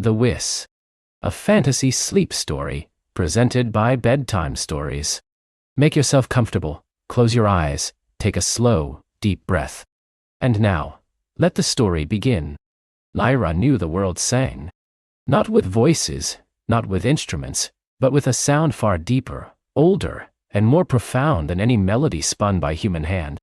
The Whis, a fantasy sleep story presented by Bedtime Stories. Make yourself comfortable, close your eyes, take a slow, deep breath. And now, let the story begin. Lyra knew the world sang. Not with voices, not with instruments, but with a sound far deeper, older, and more profound than any melody spun by human hand.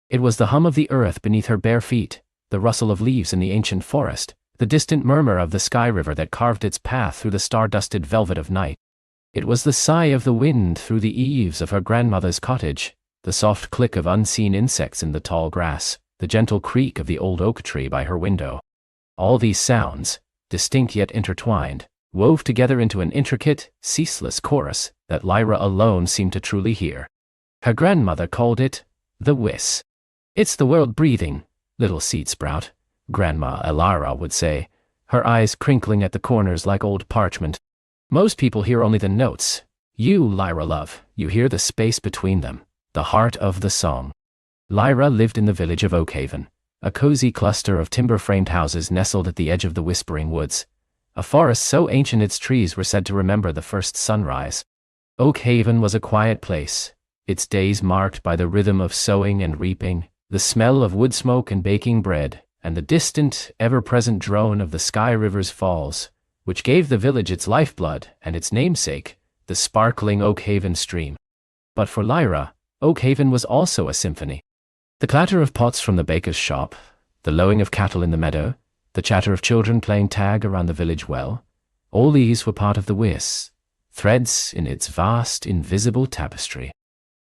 It was the hum of the earth beneath her bare feet, the rustle of leaves in the ancient forest, the distant murmur of the sky river that carved its path through the star-dusted velvet of night. It was the sigh of the wind through the eaves of her grandmother's cottage, the soft click of unseen insects in the tall grass, the gentle creak of the old oak tree by her window. All these sounds, distinct yet intertwined, wove together into an intricate, ceaseless chorus that Lyra alone seemed to truly hear. Her grandmother called it the Whis. "It's the world breathing, little seed sprout," Grandma Elara would say, her eyes crinkling at the corners like old parchment. "Most people hear only the notes. You, Lyra love, you hear the space between them, the heart of the song." Lyra lived in the village of Oakhaven, a cozy cluster of timber-framed houses nestled at the edge of the whispering woods, a forest so ancient its trees were said to remember the first sunrise. Oakhaven was a quiet place, its days marked by the rhythm of sowing and reaping, the smell of wood smoke and baking bread, and the distant, ever-present drone of the Sky River's falls, which gave the village its lifeblood and its namesake, the sparkling Oakhaven stream. But for Lyra, Oakhaven was also a symphony. The clatter of pots from the baker's shop, the lowing of cattle in the meadow, the chatter of children playing tag around the village well, all these were part of the Whis, threads in its vast, invisible tapestry.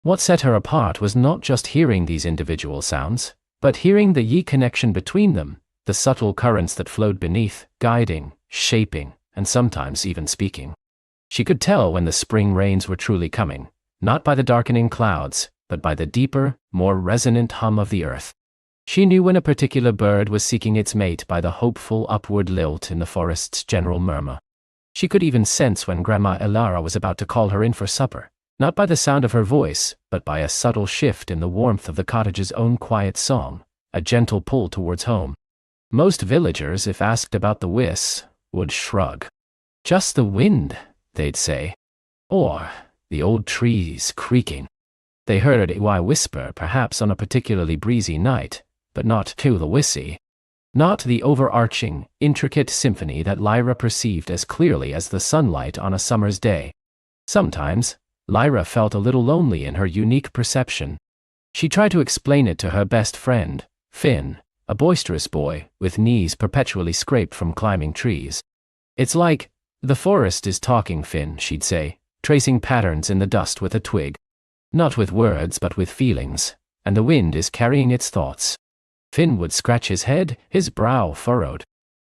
What set her apart was not just hearing these individual sounds, but hearing the connection between them, the subtle currents that flowed beneath, guiding, shaping, and sometimes even speaking. She could tell when the spring rains were truly coming, not by the darkening clouds, but by the deeper, more resonant hum of the earth. She knew when a particular bird was seeking its mate by the hopeful upward lilt in the forest's general murmur. She could even sense when Grandma Elara was about to call her in for supper, not by the sound of her voice, but by a subtle shift in the warmth of the cottage's own quiet song, a gentle pull towards home. Most villagers, if asked about the Whis, would shrug. "Just the wind," they'd say. Or, "the old trees creaking." They heard it whisper perhaps on a particularly breezy night, but not to the Whissy. Not the overarching, intricate symphony that Lyra perceived as clearly as the sunlight on a summer's day. Sometimes, Lyra felt a little lonely in her unique perception. She tried to explain it to her best friend, Finn, a boisterous boy with knees perpetually scraped from climbing trees. "It's like, the forest is talking, Finn," she'd say, tracing patterns in the dust with a twig. "Not with words but with feelings, and the wind is carrying its thoughts." Finn would scratch his head, his brow furrowed.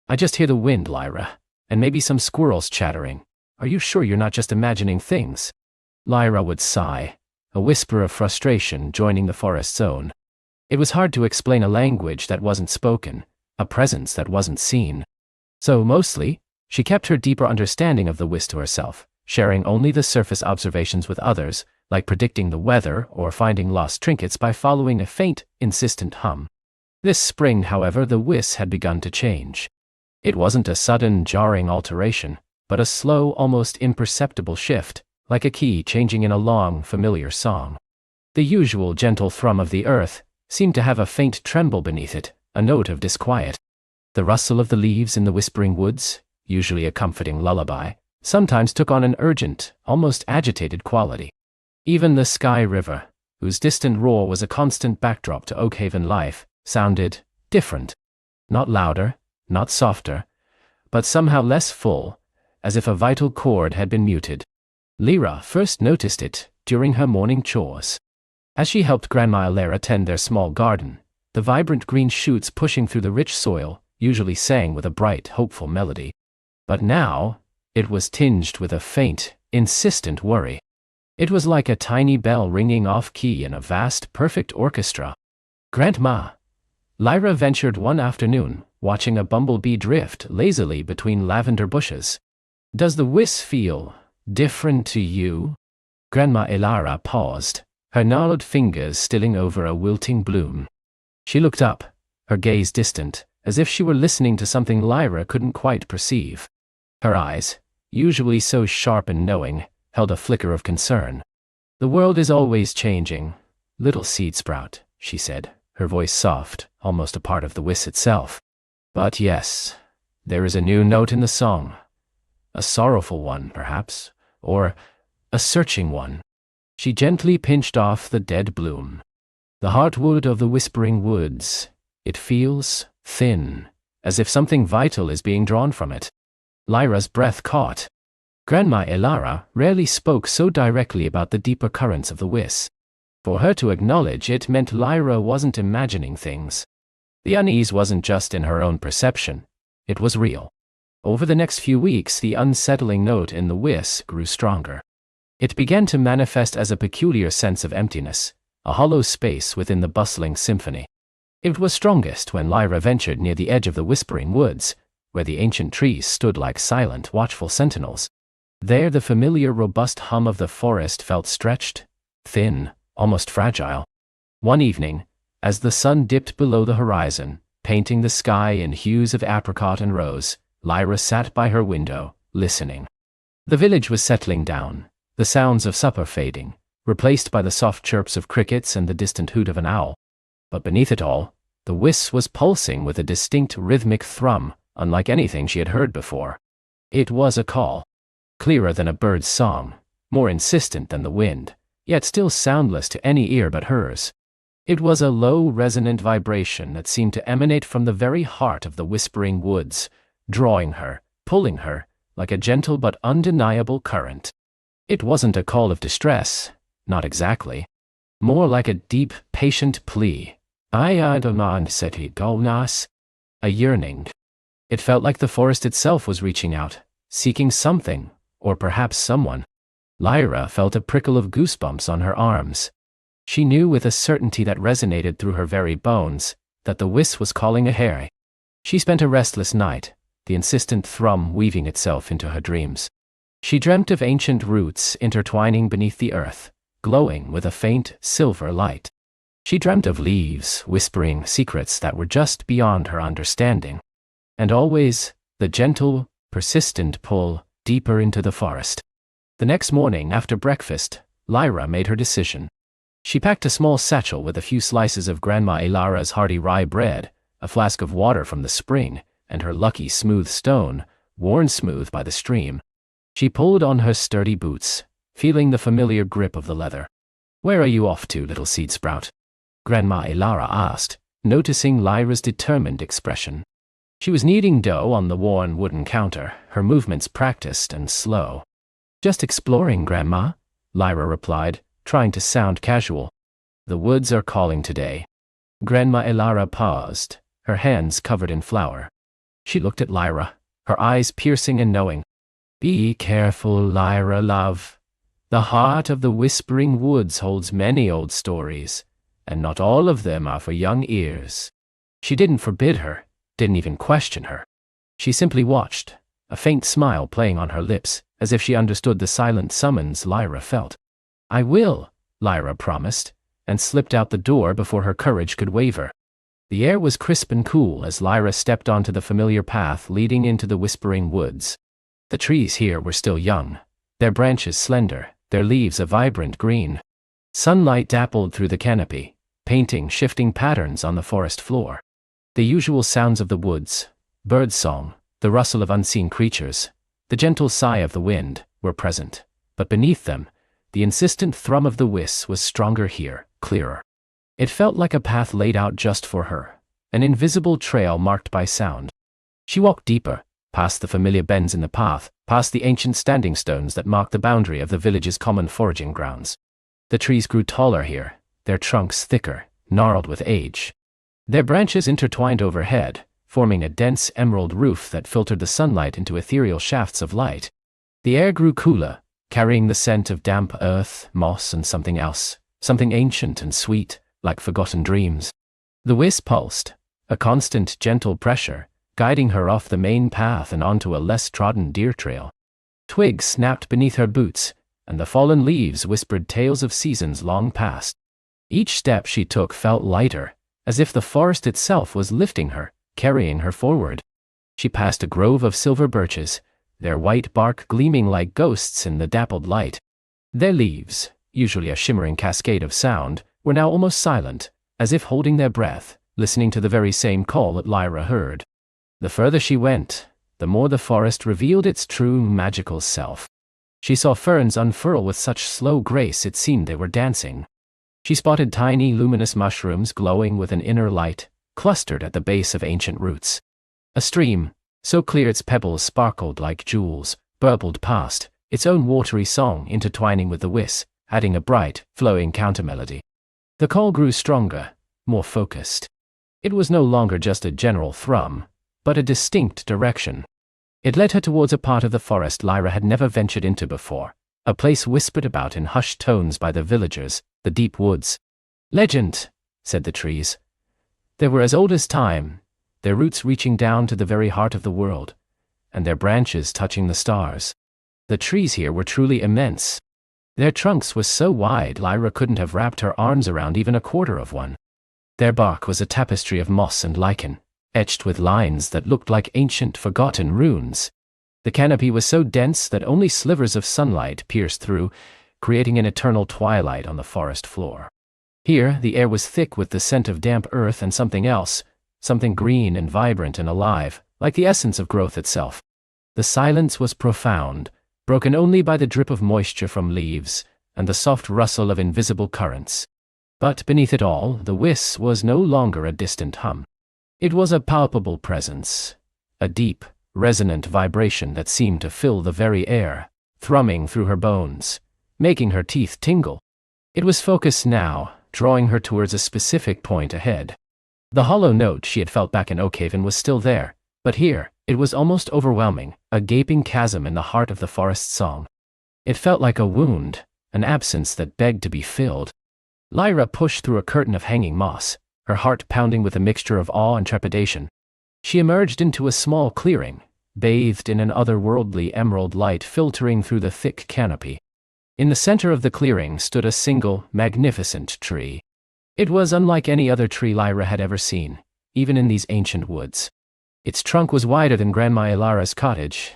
"I just hear the wind, Lyra, and maybe some squirrels chattering. Are you sure you're not just imagining things?" Lyra would sigh, a whisper of frustration joining the forest's own. It was hard to explain a language that wasn't spoken, a presence that wasn't seen. So mostly, she kept her deeper understanding of the Whis to herself, sharing only the surface observations with others, like predicting the weather or finding lost trinkets by following a faint, insistent hum. This spring, however, the Whis had begun to change. It wasn't a sudden, jarring alteration, but a slow, almost imperceptible shift, like a key changing in a long, familiar song. The usual gentle thrum of the earth seemed to have a faint tremble beneath it, a note of disquiet. The rustle of the leaves in the whispering woods, usually a comforting lullaby, sometimes took on an urgent, almost agitated quality. Even the Sky River, whose distant roar was a constant backdrop to Oakhaven life, sounded different. Not louder, not softer, but somehow less full, as if a vital chord had been muted. Lyra first noticed it during her morning chores. As she helped Grandma Elara tend their small garden, the vibrant green shoots pushing through the rich soil usually sang with a bright, hopeful melody. But now, it was tinged with a faint, insistent worry. It was like a tiny bell ringing off-key in a vast, perfect orchestra. "Grandma," Lyra ventured one afternoon, watching a bumblebee drift lazily between lavender bushes. "Does the Whis feel different to you?" Grandma Elara paused, her gnarled fingers stilling over a wilting bloom. She looked up, her gaze distant, as if she were listening to something Lyra couldn't quite perceive. Her eyes, usually so sharp and knowing, held a flicker of concern. "The world is always changing, little seed sprout," she said, her voice soft, almost a part of the Whis itself. "But yes, there is a new note in the song. A sorrowful one, perhaps, or a searching one." She gently pinched off the dead bloom. "The heartwood of the whispering woods. It feels thin, as if something vital is being drawn from it." Lyra's breath caught. Grandma Elara rarely spoke so directly about the deeper currents of the Whis. For her to acknowledge it meant Lyra wasn't imagining things. The unease wasn't just in her own perception, it was real. Over the next few weeks, the unsettling note in the Whis grew stronger. It began to manifest as a peculiar sense of emptiness, a hollow space within the bustling symphony. It was strongest when Lyra ventured near the edge of the whispering woods, where the ancient trees stood like silent, watchful sentinels. There the familiar, robust hum of the forest felt stretched, thin, almost fragile. One evening, as the sun dipped below the horizon, painting the sky in hues of apricot and rose, Lyra sat by her window, listening. The village was settling down, the sounds of supper fading, replaced by the soft chirps of crickets and the distant hoot of an owl. But beneath it all, the Whis was pulsing with a distinct rhythmic thrum, unlike anything she had heard before. It was a call, clearer than a bird's song, more insistent than the wind, yet still soundless to any ear but hers. It was a low, resonant vibration that seemed to emanate from the very heart of the whispering woods, drawing her, pulling her, like a gentle but undeniable current. It wasn't a call of distress, not exactly. More like a deep, patient plea. A yearning. It felt like the forest itself was reaching out, seeking something, or perhaps someone. Lyra felt a prickle of goosebumps on her arms. She knew with a certainty that resonated through her very bones, that the Whis was calling a hare. She spent a restless night, the insistent thrum weaving itself into her dreams. She dreamt of ancient roots intertwining beneath the earth, glowing with a faint, silver light. She dreamt of leaves whispering secrets that were just beyond her understanding. And always, the gentle, persistent pull deeper into the forest. The next morning after breakfast, Lyra made her decision. She packed a small satchel with a few slices of Grandma Elara's hearty rye bread, a flask of water from the spring, and her lucky smooth stone, worn smooth by the stream. She pulled on her sturdy boots, feeling the familiar grip of the leather. "Where are you off to, little seed sprout?" Grandma Elara asked, noticing Lyra's determined expression. She was kneading dough on the worn wooden counter, her movements practiced and slow. "Just exploring, Grandma," Lyra replied, trying to sound casual. "The woods are calling today." Grandma Elara paused, her hands covered in flour. She looked at Lyra, her eyes piercing and knowing. "Be careful, Lyra, love. The heart of the whispering woods holds many old stories, and not all of them are for young ears." She didn't forbid her, didn't even question her. She simply watched, a faint smile playing on her lips, as if she understood the silent summons Lyra felt. "I will," Lyra promised, and slipped out the door before her courage could waver. The air was crisp and cool as Lyra stepped onto the familiar path leading into the whispering woods. The trees here were still young, their branches slender, their leaves a vibrant green. Sunlight dappled through the canopy, painting shifting patterns on the forest floor. The usual sounds of the woods, birdsong, the rustle of unseen creatures, the gentle sigh of the wind, were present, but beneath them, the insistent thrum of the Whis was stronger here, clearer. It felt like a path laid out just for her, an invisible trail marked by sound. She walked deeper, past the familiar bends in the path, past the ancient standing stones that marked the boundary of the village's common foraging grounds. The trees grew taller here, their trunks thicker, gnarled with age. Their branches intertwined overhead, forming a dense emerald roof that filtered the sunlight into ethereal shafts of light. The air grew cooler, carrying the scent of damp earth, moss, and something else, something ancient and sweet, like forgotten dreams. The Whis pulsed, a constant, gentle pressure, guiding her off the main path and onto a less trodden deer trail. Twigs snapped beneath her boots, and the fallen leaves whispered tales of seasons long past. Each step she took felt lighter, as if the forest itself was lifting her, carrying her forward. She passed a grove of silver birches, their white bark gleaming like ghosts in the dappled light. Their leaves, usually a shimmering cascade of sound, were now almost silent, as if holding their breath, listening to the very same call that Lyra heard. The further she went, the more the forest revealed its true magical self. She saw ferns unfurl with such slow grace it seemed they were dancing. She spotted tiny luminous mushrooms glowing with an inner light, clustered at the base of ancient roots. A stream, so clear its pebbles sparkled like jewels, burbled past, its own watery song intertwining with the Whis, adding a bright, flowing countermelody. The call grew stronger, more focused. It was no longer just a general thrum, but a distinct direction. It led her towards a part of the forest Lyra had never ventured into before, a place whispered about in hushed tones by the villagers, the deep woods. "Legend," said the trees. They were as old as time, their roots reaching down to the very heart of the world, and their branches touching the stars. The trees here were truly immense. Their trunks were so wide Lyra couldn't have wrapped her arms around even a quarter of one. Their bark was a tapestry of moss and lichen, etched with lines that looked like ancient forgotten runes. The canopy was so dense that only slivers of sunlight pierced through, creating an eternal twilight on the forest floor. Here, the air was thick with the scent of damp earth and something else, something green and vibrant and alive, like the essence of growth itself. The silence was profound, broken only by the drip of moisture from leaves and the soft rustle of invisible currents. But beneath it all, the Whis was no longer a distant hum. It was a palpable presence, a deep, resonant vibration that seemed to fill the very air, thrumming through her bones, making her teeth tingle. It was focused now, drawing her towards a specific point ahead. The hollow note she had felt back in Oakhaven was still there, but here, it was almost overwhelming, a gaping chasm in the heart of the forest's song. It felt like a wound, an absence that begged to be filled. Lyra pushed through a curtain of hanging moss, her heart pounding with a mixture of awe and trepidation. She emerged into a small clearing, bathed in an otherworldly emerald light filtering through the thick canopy. In the center of the clearing stood a single, magnificent tree. It was unlike any other tree Lyra had ever seen, even in these ancient woods. Its trunk was wider than Grandma Ilara's cottage,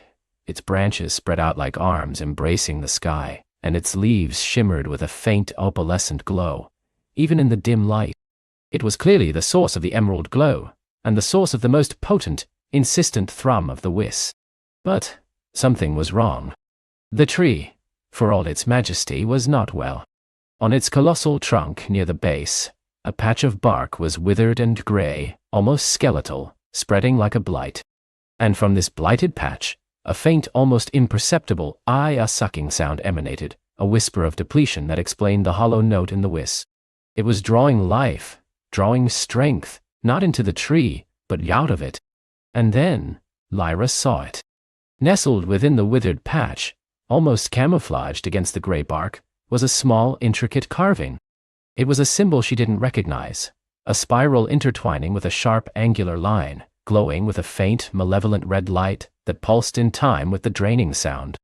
its branches spread out like arms embracing the sky, and its leaves shimmered with a faint opalescent glow, even in the dim light. It was clearly the source of the emerald glow, and the source of the most potent, insistent thrum of the Whis. But something was wrong. The tree, for all its majesty, was not well. On its colossal trunk near the base, a patch of bark was withered and gray, almost skeletal, spreading like a blight. And from this blighted patch, a faint, almost imperceptible, eye-sucking sound emanated, a whisper of depletion that explained the hollow note in the Whis. It was drawing life, drawing strength, not into the tree, but out of it. And then, Lyra saw it. Nestled within the withered patch, almost camouflaged against the gray bark, was a small, intricate carving. It was a symbol she didn't recognize, a spiral intertwining with a sharp, angular line, glowing with a faint, malevolent red light that pulsed in time with the draining sound.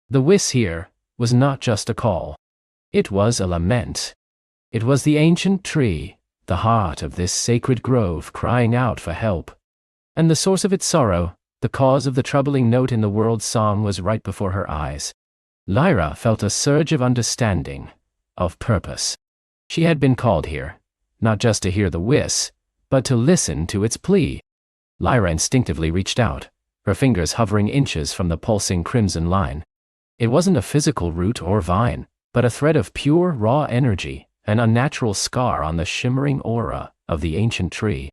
The Whis here was not just a call. It was a lament. It was the ancient tree, the heart of this sacred grove, crying out for help. And the source of its sorrow, the cause of the troubling note in the world's song, was right before her eyes. Lyra felt a surge of understanding, of purpose. She had been called here, not just to hear the Whis, but to listen to its plea. Lyra instinctively reached out, her fingers hovering inches from the pulsing crimson line. It wasn't a physical root or vine, but a thread of pure, raw energy, an unnatural scar on the shimmering aura of the ancient tree.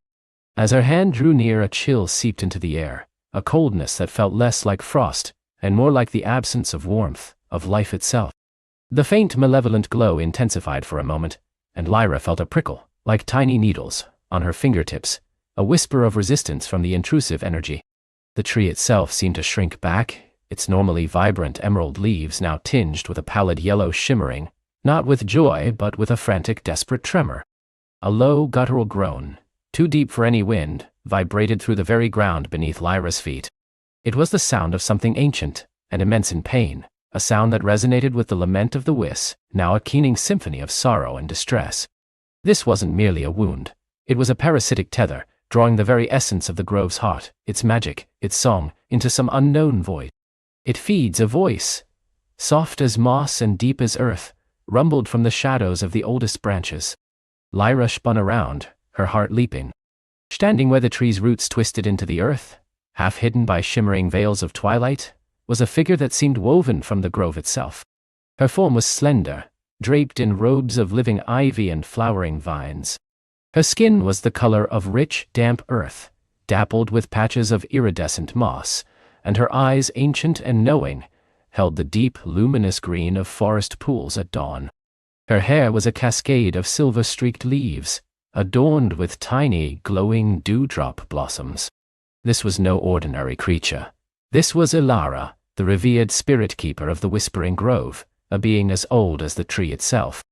As her hand drew near, a chill seeped into the air, a coldness that felt less like frost and more like the absence of warmth, of life itself. The faint, malevolent glow intensified for a moment, and Lyra felt a prickle, like tiny needles, on her fingertips, a whisper of resistance from the intrusive energy. The tree itself seemed to shrink back, its normally vibrant emerald leaves now tinged with a pallid yellow shimmering, not with joy but with a frantic, desperate tremor. A low, guttural groan, too deep for any wind, vibrated through the very ground beneath Lyra's feet. It was the sound of something ancient and immense in pain, a sound that resonated with the lament of the Whis, now a keening symphony of sorrow and distress. This wasn't merely a wound. It was a parasitic tether, drawing the very essence of the grove's heart, its magic, its song, into some unknown void. It feeds a voice, soft as moss and deep as earth, rumbled from the shadows of the oldest branches. Lyra spun around, her heart leaping. Standing where the tree's roots twisted into the earth, half hidden by shimmering veils of twilight, was a figure that seemed woven from the grove itself. Her form was slender, draped in robes of living ivy and flowering vines. Her skin was the color of rich, damp earth, dappled with patches of iridescent moss, and her eyes, ancient and knowing, held the deep, luminous green of forest pools at dawn. Her hair was a cascade of silver-streaked leaves, adorned with tiny, glowing dewdrop blossoms. This was no ordinary creature. This was Ilara, the revered spirit keeper of the Whispering Grove, a being as old as the tree itself.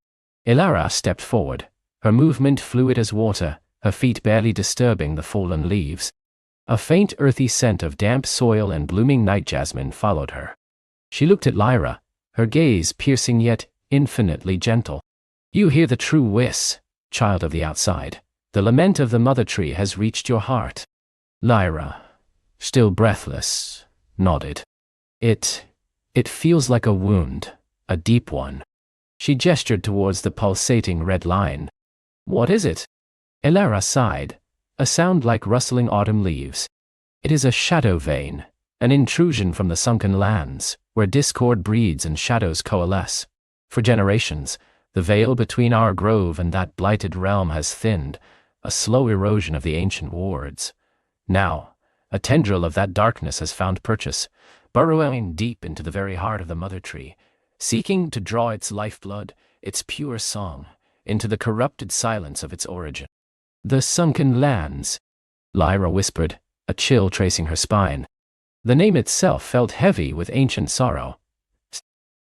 Ilara stepped forward, her movement fluid as water, her feet barely disturbing the fallen leaves. A faint earthy scent of damp soil and blooming night jasmine followed her. She looked at Lyra, her gaze piercing yet infinitely gentle. "You hear the true Whis, child of the outside. The lament of the mother tree has reached your heart." Lyra, still breathless, nodded. It feels like a wound, a deep one." She gestured towards the pulsating red line. "What is it?" Ilara sighed, a sound like rustling autumn leaves. "It is a shadow vein, an intrusion from the sunken lands, where discord breeds and shadows coalesce. For generations, the veil between our grove and that blighted realm has thinned, a slow erosion of the ancient wards. Now, a tendril of that darkness has found purchase, burrowing deep into the very heart of the mother tree, seeking to draw its lifeblood, its pure song, into the corrupted silence of its origin." "The sunken lands," Lyra whispered, a chill tracing her spine. The name itself felt heavy with ancient sorrow.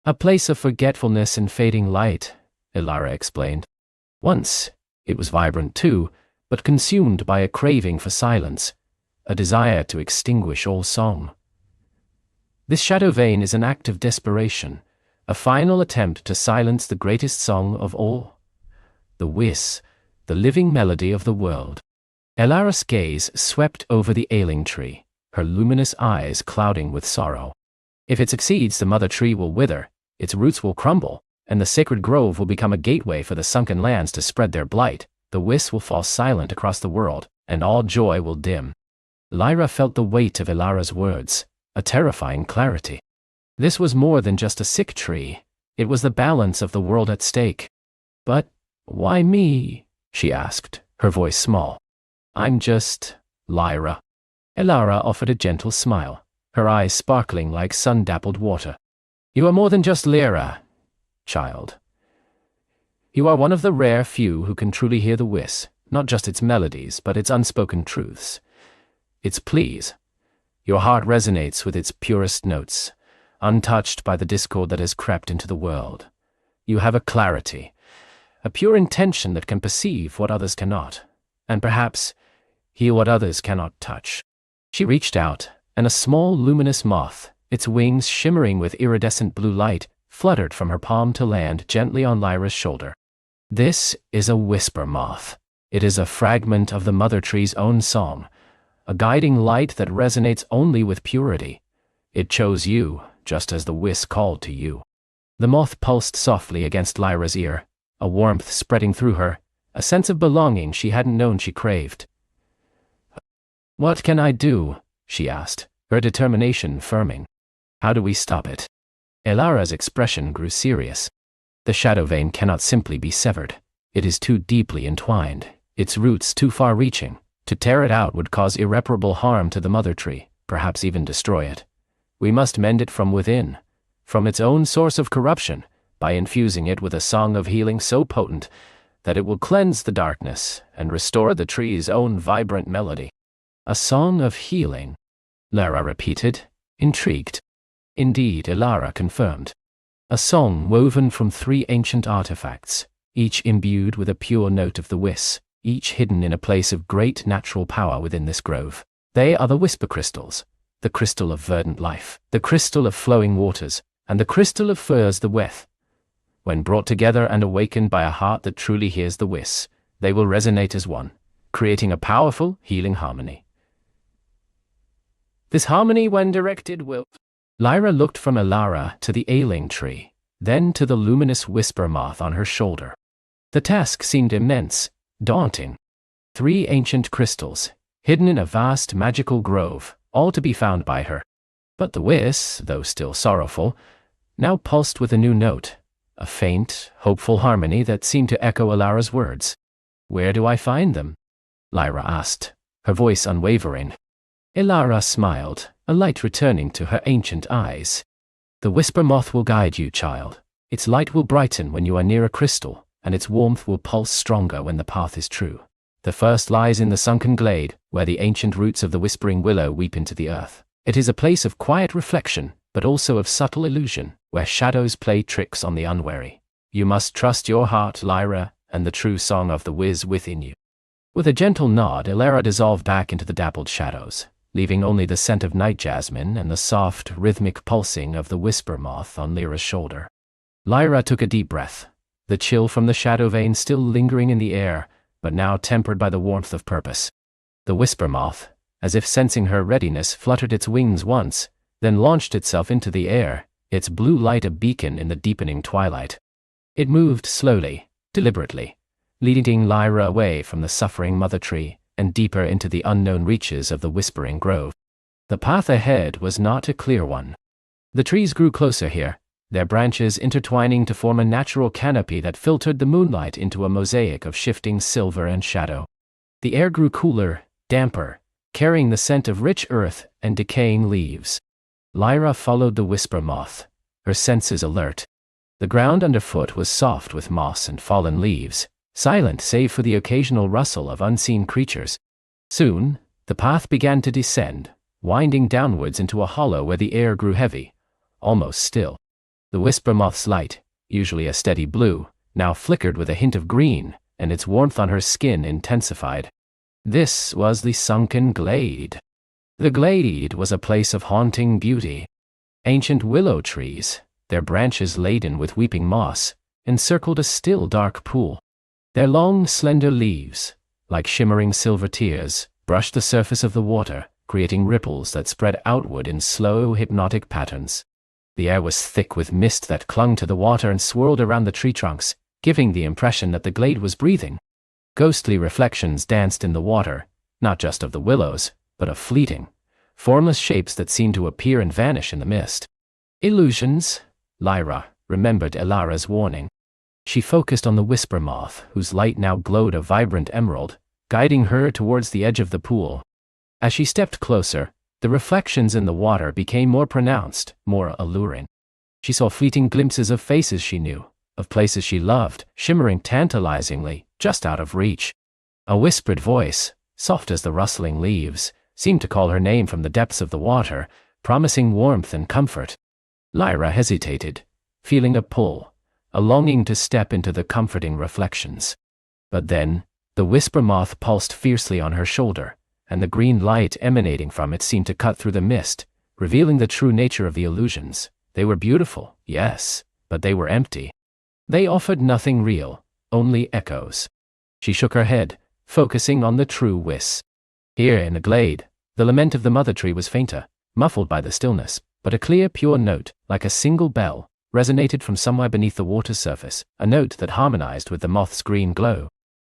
"A place of forgetfulness and fading light," Ilara explained. "Once, it was vibrant too, but consumed by a craving for silence, a desire to extinguish all song. This shadow vein is an act of desperation, a final attempt to silence the greatest song of all, the Whis, the living melody of the world." Ilara's gaze swept over the ailing tree, her luminous eyes clouding with sorrow. "If it succeeds, the mother tree will wither, its roots will crumble, and the sacred grove will become a gateway for the sunken lands to spread their blight. The Whis will fall silent across the world, and all joy will dim." Lyra felt the weight of Ilara's words, a terrifying clarity. This was more than just a sick tree, it was the balance of the world at stake. "But why me?" she asked, her voice small. "I'm just Lyra." Ilara offered a gentle smile, her eyes sparkling like sun-dappled water. "You are more than just Lyra, child. You are one of the rare few who can truly hear the Whis, not just its melodies, but its unspoken truths, its pleas. Your heart resonates with its purest notes, untouched by the discord that has crept into the world. You have a clarity, a pure intention that can perceive what others cannot, and perhaps hear what others cannot touch." She reached out, and a small luminous moth, its wings shimmering with iridescent blue light, fluttered from her palm to land gently on Lyra's shoulder. "This is a whisper moth. It is a fragment of the mother tree's own song, a guiding light that resonates only with purity. It chose you, just as the Whis called to you." The moth pulsed softly against Lyra's ear, a warmth spreading through her, a sense of belonging she hadn't known she craved. "What can I do?" she asked, her determination firming. "How do we stop it?" Ilara's expression grew serious. "The shadow vein cannot simply be severed. It is too deeply entwined, its roots too far-reaching. To tear it out would cause irreparable harm to the mother tree, perhaps even destroy it. We must mend it from within, from its own source of corruption, by infusing it with a song of healing so potent that it will cleanse the darkness and restore the tree's own vibrant melody." "A song of healing," Lyra repeated, intrigued. "Indeed," Ilara confirmed. "A song woven from 3 ancient artifacts, each imbued with a pure note of the Whis, each hidden in a place of great natural power within this grove. They are the whisper crystals, the crystal of verdant life, the crystal of flowing waters, and the crystal of furs the Weth. When brought together and awakened by a heart that truly hears the Whis, they will resonate as one, creating a powerful, healing harmony. This harmony, when directed, will..." Lyra looked from Elara to the ailing tree, then to the luminous whisper moth on her shoulder. The task seemed immense, daunting. 3 ancient crystals, hidden in a vast magical grove, all to be found by her. But the Whis, though still sorrowful, now pulsed with a new note, a faint, hopeful harmony that seemed to echo Elara's words. "Where do I find them?" Lyra asked, her voice unwavering. Elara smiled, a light returning to her ancient eyes. "The whisper moth will guide you, child. Its light will brighten when you are near a crystal, and its warmth will pulse stronger when the path is true. The first lies in the sunken glade, where the ancient roots of the whispering willow weep into the earth. It is a place of quiet reflection, but also of subtle illusion, where shadows play tricks on the unwary. You must trust your heart, Lyra, and the true song of the Whis within you." With a gentle nod, Elara dissolved back into the dappled shadows, leaving only the scent of night jasmine and the soft, rhythmic pulsing of the whisper moth on Lyra's shoulder. Lyra took a deep breath, the chill from the shadow vein still lingering in the air, but now tempered by the warmth of purpose. The whisper moth, as if sensing her readiness, fluttered its wings once, then launched itself into the air, its blue light a beacon in the deepening twilight. It moved slowly, deliberately, leading Lyra away from the suffering mother tree and deeper into the unknown reaches of the whispering grove. The path ahead was not a clear one. The trees grew closer here, their branches intertwining to form a natural canopy that filtered the moonlight into a mosaic of shifting silver and shadow. The air grew cooler, damper, carrying the scent of rich earth and decaying leaves. Lyra followed the whisper moth, her senses alert. The ground underfoot was soft with moss and fallen leaves, silent save for the occasional rustle of unseen creatures. Soon, the path began to descend, winding downwards into a hollow where the air grew heavy, almost still. The whisper moth's light, usually a steady blue, now flickered with a hint of green, and its warmth on her skin intensified. This was the sunken glade. The glade was a place of haunting beauty. Ancient willow trees, their branches laden with weeping moss, encircled a still dark pool. Their long, slender leaves, like shimmering silver tears, brushed the surface of the water, creating ripples that spread outward in slow, hypnotic patterns. The air was thick with mist that clung to the water and swirled around the tree trunks, giving the impression that the glade was breathing. Ghostly reflections danced in the water, not just of the willows, but of fleeting, formless shapes that seemed to appear and vanish in the mist. Illusions, Lyra remembered Elara's warning. She focused on the whisper moth, whose light now glowed a vibrant emerald, guiding her towards the edge of the pool. As she stepped closer, the reflections in the water became more pronounced, more alluring. She saw fleeting glimpses of faces she knew, of places she loved, shimmering tantalizingly, just out of reach. A whispered voice, soft as the rustling leaves, seemed to call her name from the depths of the water, promising warmth and comfort. Lyra hesitated, feeling a pull, a longing to step into the comforting reflections. But then, the whisper moth pulsed fiercely on her shoulder, and the green light emanating from it seemed to cut through the mist, revealing the true nature of the illusions. They were beautiful, yes, but they were empty. They offered nothing real, only echoes. She shook her head, focusing on the true Whis. Here in the glade, the lament of the mother tree was fainter, muffled by the stillness, but a clear, pure note, like a single bell, resonated from somewhere beneath the water's surface, a note that harmonized with the moth's green glow.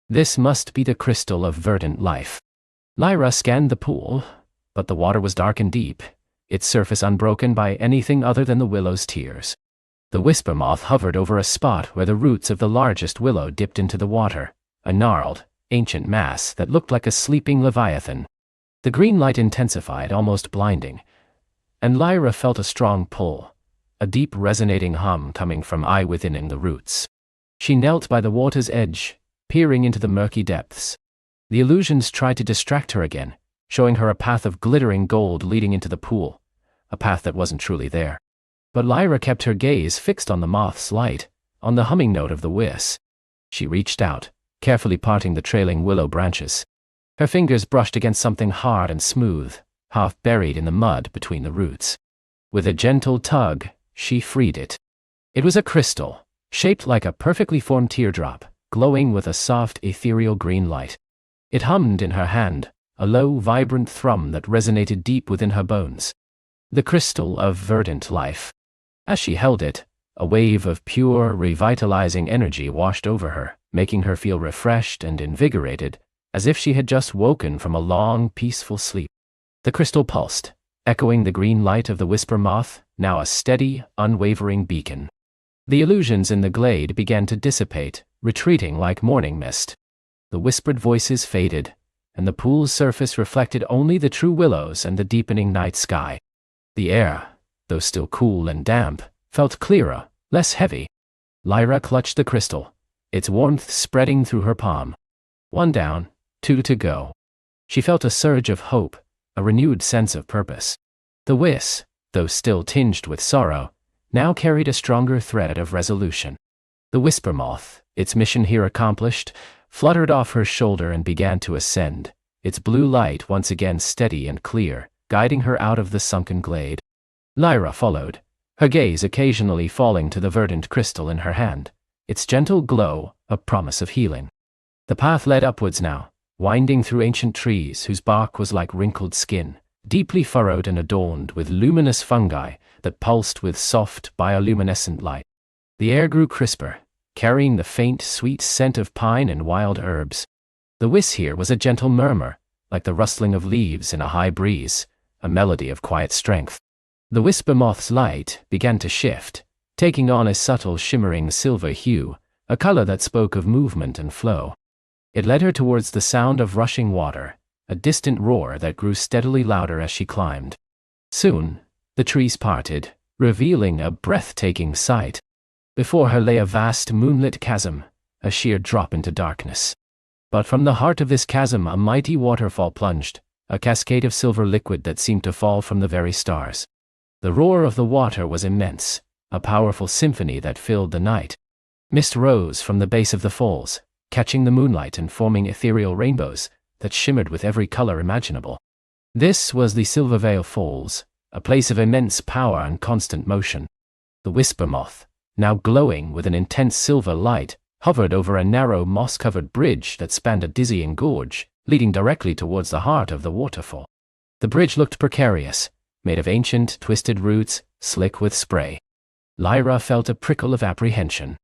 This must be the crystal of verdant life. Lyra scanned the pool, but the water was dark and deep, its surface unbroken by anything other than the willow's tears. The whisper moth hovered over a spot where the roots of the largest willow dipped into the water, a gnarled, ancient mass that looked like a sleeping leviathan. The green light intensified, almost blinding, and Lyra felt a strong pull, a deep resonating hum coming from within the roots. She knelt by the water's edge, peering into the murky depths. The illusions tried to distract her again, showing her a path of glittering gold leading into the pool, a path that wasn't truly there. But Lyra kept her gaze fixed on the moth's light, on the humming note of the Whis. She reached out, carefully parting the trailing willow branches. Her fingers brushed against something hard and smooth, half buried in the mud between the roots. With a gentle tug, she freed it. It was a crystal, shaped like a perfectly formed teardrop, glowing with a soft, ethereal green light. It hummed in her hand, a low, vibrant thrum that resonated deep within her bones. the crystal of verdant life. As she held it, a wave of pure, revitalizing energy washed over her, making her feel refreshed and invigorated, as if she had just woken from a long, peaceful sleep. The crystal pulsed, echoing the green light of the whisper moth, now a steady, unwavering beacon. The illusions in the glade began to dissipate, retreating like morning mist. The whispered voices faded, and the pool's surface reflected only the true willows and the deepening night sky. The air, though still cool and damp, felt clearer, less heavy. Lyra clutched the crystal, its warmth spreading through her palm. 1 down, 2 to go. She felt a surge of hope, a renewed sense of purpose. The Whis, though still tinged with sorrow, now carried a stronger thread of resolution. The whisper moth, its mission here accomplished, fluttered off her shoulder and began to ascend, its blue light once again steady and clear, guiding her out of the sunken glade. Lyra followed, her gaze occasionally falling to the verdant crystal in her hand, its gentle glow a promise of healing. The path led upwards now, winding through ancient trees whose bark was like wrinkled skin, deeply furrowed and adorned with luminous fungi that pulsed with soft, bioluminescent light. The air grew crisper, carrying the faint, sweet scent of pine and wild herbs. The Whis here was a gentle murmur, like the rustling of leaves in a high breeze, a melody of quiet strength. The whisper moth's light began to shift, taking on a subtle shimmering silver hue, a color that spoke of movement and flow. It led her towards the sound of rushing water, a distant roar that grew steadily louder as she climbed. Soon, the trees parted, revealing a breathtaking sight. Before her lay a vast moonlit chasm, a sheer drop into darkness. But from the heart of this chasm a mighty waterfall plunged, a cascade of silver liquid that seemed to fall from the very stars. The roar of the water was immense, a powerful symphony that filled the night. Mist rose from the base of the falls, catching the moonlight and forming ethereal rainbows that shimmered with every color imaginable. This was the Silvervale Falls, a place of immense power and constant motion. The whisper moth, now glowing with an intense silver light, hovered over a narrow moss-covered bridge that spanned a dizzying gorge, leading directly towards the heart of the waterfall. The bridge looked precarious, made of ancient, twisted roots, slick with spray. Lyra felt a prickle of apprehension.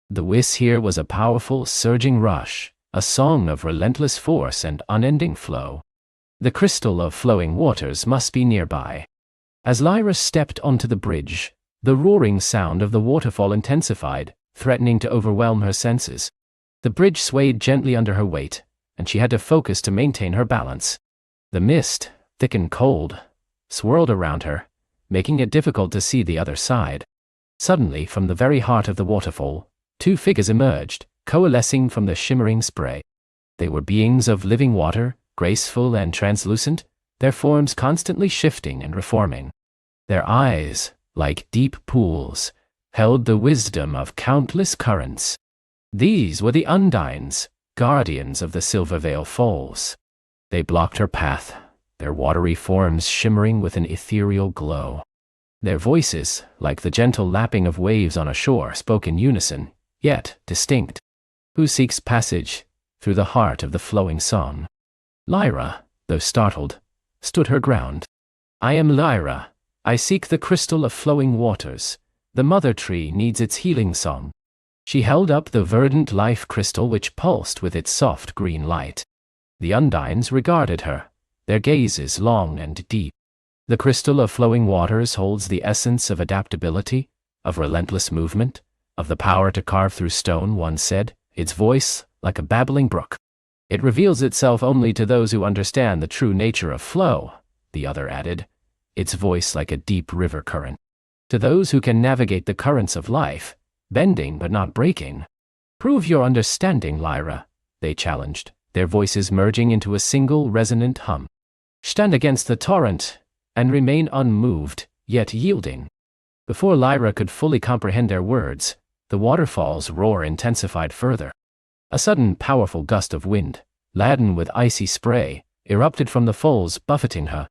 The Whis here was a powerful, surging rush, a song of relentless force and unending flow. The crystal of flowing waters must be nearby. As Lyra stepped onto the bridge, the roaring sound of the waterfall intensified, threatening to overwhelm her senses. The bridge swayed gently under her weight, and she had to focus to maintain her balance. The mist, thick and cold, swirled around her, making it difficult to see the other side. Suddenly, from the very heart of the waterfall, 2 figures emerged, coalescing from the shimmering spray. They were beings of living water, graceful and translucent, their forms constantly shifting and reforming. Their eyes, like deep pools, held the wisdom of countless currents. These were the Undines, guardians of the Silvervale Falls. They blocked her path, their watery forms shimmering with an ethereal glow. Their voices, like the gentle lapping of waves on a shore, spoke in unison, yet distinct. Who seeks passage through the heart of the flowing song? Lyra, though startled, stood her ground. I am Lyra. I seek the crystal of flowing waters. The mother tree needs its healing song. She held up the verdant life crystal which pulsed with its soft green light. The Undines regarded her, their gazes long and deep. The crystal of flowing waters holds the essence of adaptability, of relentless movement, of the power to carve through stone, one said, its voice like a babbling brook. It reveals itself only to those who understand the true nature of flow, the other added, its voice like a deep river current. To those who can navigate the currents of life, bending but not breaking. Prove your understanding, Lyra, they challenged, their voices merging into a single resonant hum. Stand against the torrent, and remain unmoved, yet yielding. Before Lyra could fully comprehend their words, the waterfall's roar intensified further. A sudden powerful gust of wind, laden with icy spray, erupted from the falls, buffeting her.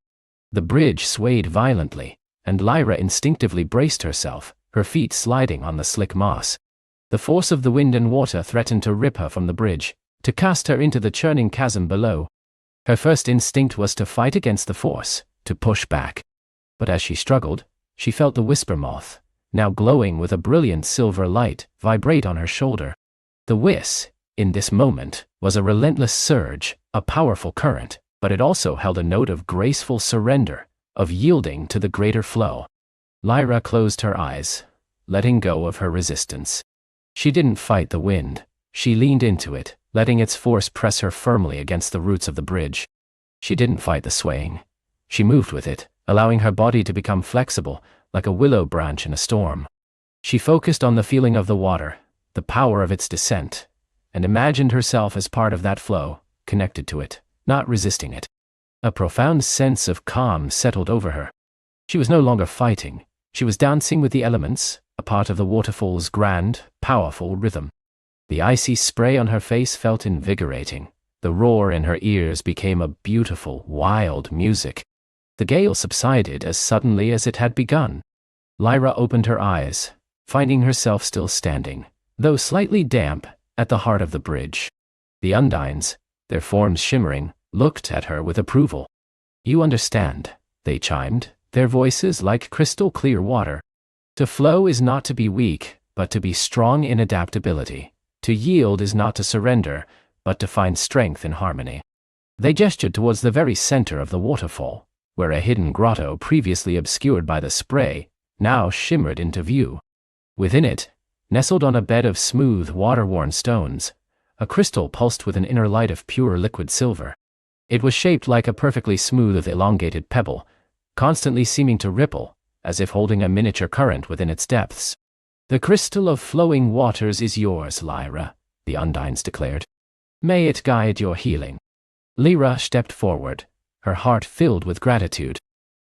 The bridge swayed violently, and Lyra instinctively braced herself, her feet sliding on the slick moss. The force of the wind and water threatened to rip her from the bridge, to cast her into the churning chasm below. Her first instinct was to fight against the force, to push back. But as she struggled, she felt the whisper moth, now glowing with a brilliant silver light, vibrate on her shoulder. The Whis, in this moment, was a relentless surge, a powerful current, but it also held a note of graceful surrender, of yielding to the greater flow. Lyra closed her eyes, letting go of her resistance. She didn't fight the wind. She leaned into it, letting its force press her firmly against the roots of the bridge. She didn't fight the swaying. She moved with it, allowing her body to become flexible, like a willow branch in a storm. She focused on the feeling of the water, the power of its descent, and imagined herself as part of that flow, connected to it, not resisting it. A profound sense of calm settled over her. She was no longer fighting. She was dancing with the elements, a part of the waterfall's grand, powerful rhythm. The icy spray on her face felt invigorating. The roar in her ears became a beautiful, wild music. The gale subsided as suddenly as it had begun. Lyra opened her eyes, finding herself still standing, though slightly damp, at the heart of the bridge. The undines, their forms shimmering, looked at her with approval. "You understand," they chimed, their voices like crystal clear water. "To flow is not to be weak, but to be strong in adaptability. To yield is not to surrender, but to find strength in harmony." They gestured towards the very center of the waterfall, where a hidden grotto previously obscured by the spray, now shimmered into view. Within it, nestled on a bed of smooth, water-worn stones, a crystal pulsed with an inner light of pure liquid silver. It was shaped like a perfectly smooth, elongated pebble, constantly seeming to ripple, as if holding a miniature current within its depths. "The crystal of flowing waters is yours, Lyra," the undines declared. "May it guide your healing." Lyra stepped forward, her heart filled with gratitude.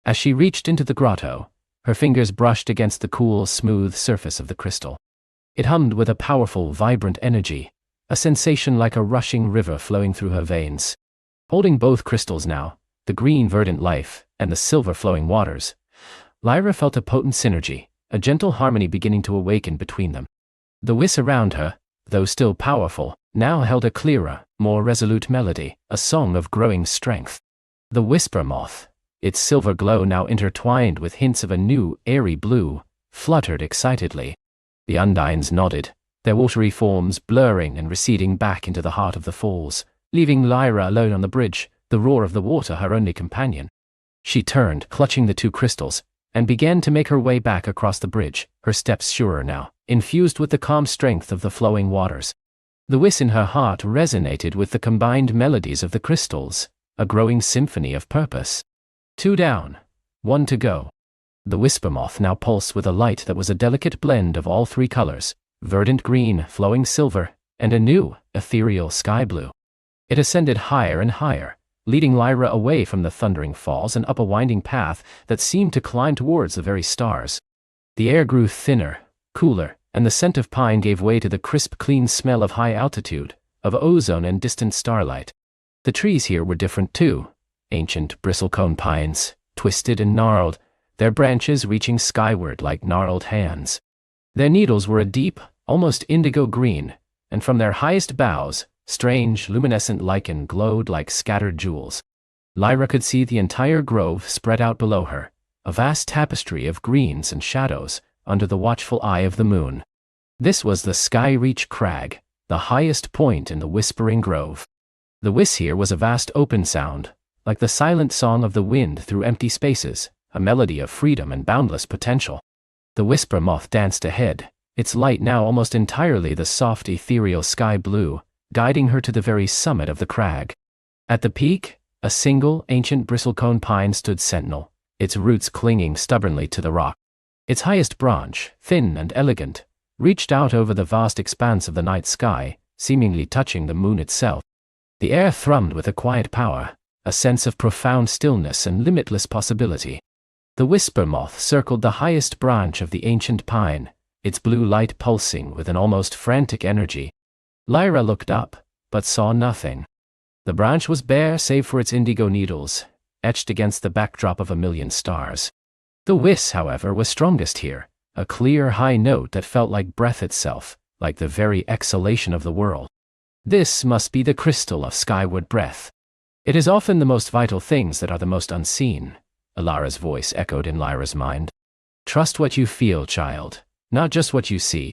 As she reached into the grotto, her fingers brushed against the cool, smooth surface of the crystal. It hummed with a powerful, vibrant energy, a sensation like a rushing river flowing through her veins. Holding both crystals now, the green verdant life and the silver flowing waters, Lyra felt a potent synergy, a gentle harmony beginning to awaken between them. The Whis around her, though still powerful, now held a clearer, more resolute melody, a song of growing strength. The whisper moth, its silver glow now intertwined with hints of a new, airy blue, fluttered excitedly. The undines nodded, their watery forms blurring and receding back into the heart of the falls, leaving Lyra alone on the bridge, the roar of the water her only companion. She turned, clutching the two crystals, and began to make her way back across the bridge, her steps surer now, infused with the calm strength of the flowing waters. The Whis in her heart resonated with the combined melodies of the crystals, a growing symphony of purpose. 2 down, 1 to go. The whisper moth now pulsed with a light that was a delicate blend of all 3 colors, verdant green, flowing silver, and a new, ethereal sky blue. It ascended higher and higher, leading Lyra away from the thundering falls and up a winding path that seemed to climb towards the very stars. The air grew thinner, cooler, and the scent of pine gave way to the crisp, clean smell of high altitude, of ozone and distant starlight. The trees here were different too, ancient bristlecone pines, twisted and gnarled, their branches reaching skyward like gnarled hands. Their needles were a deep, almost indigo green, and from their highest boughs, strange, luminescent lichen glowed like scattered jewels. Lyra could see the entire grove spread out below her, a vast tapestry of greens and shadows, under the watchful eye of the moon. This was the Skyreach Crag, the highest point in the Whispering Grove. The Whis here was a vast open sound, like the silent song of the wind through empty spaces, a melody of freedom and boundless potential. The whisper moth danced ahead, its light now almost entirely the soft ethereal sky blue, guiding her to the very summit of the crag. At the peak, a single ancient bristlecone pine stood sentinel, its roots clinging stubbornly to the rock. Its highest branch, thin and elegant, reached out over the vast expanse of the night sky, seemingly touching the moon itself. The air thrummed with a quiet power, a sense of profound stillness and limitless possibility. The whisper moth circled the highest branch of the ancient pine, its blue light pulsing with an almost frantic energy. Lyra looked up, but saw nothing. The branch was bare save for its indigo needles, etched against the backdrop of a million stars. The Whis, however, was strongest here, a clear high note that felt like breath itself, like the very exhalation of the world. This must be the crystal of skyward breath. It is often the most vital things that are the most unseen, Alara's voice echoed in Lyra's mind. Trust what you feel, child, not just what you see.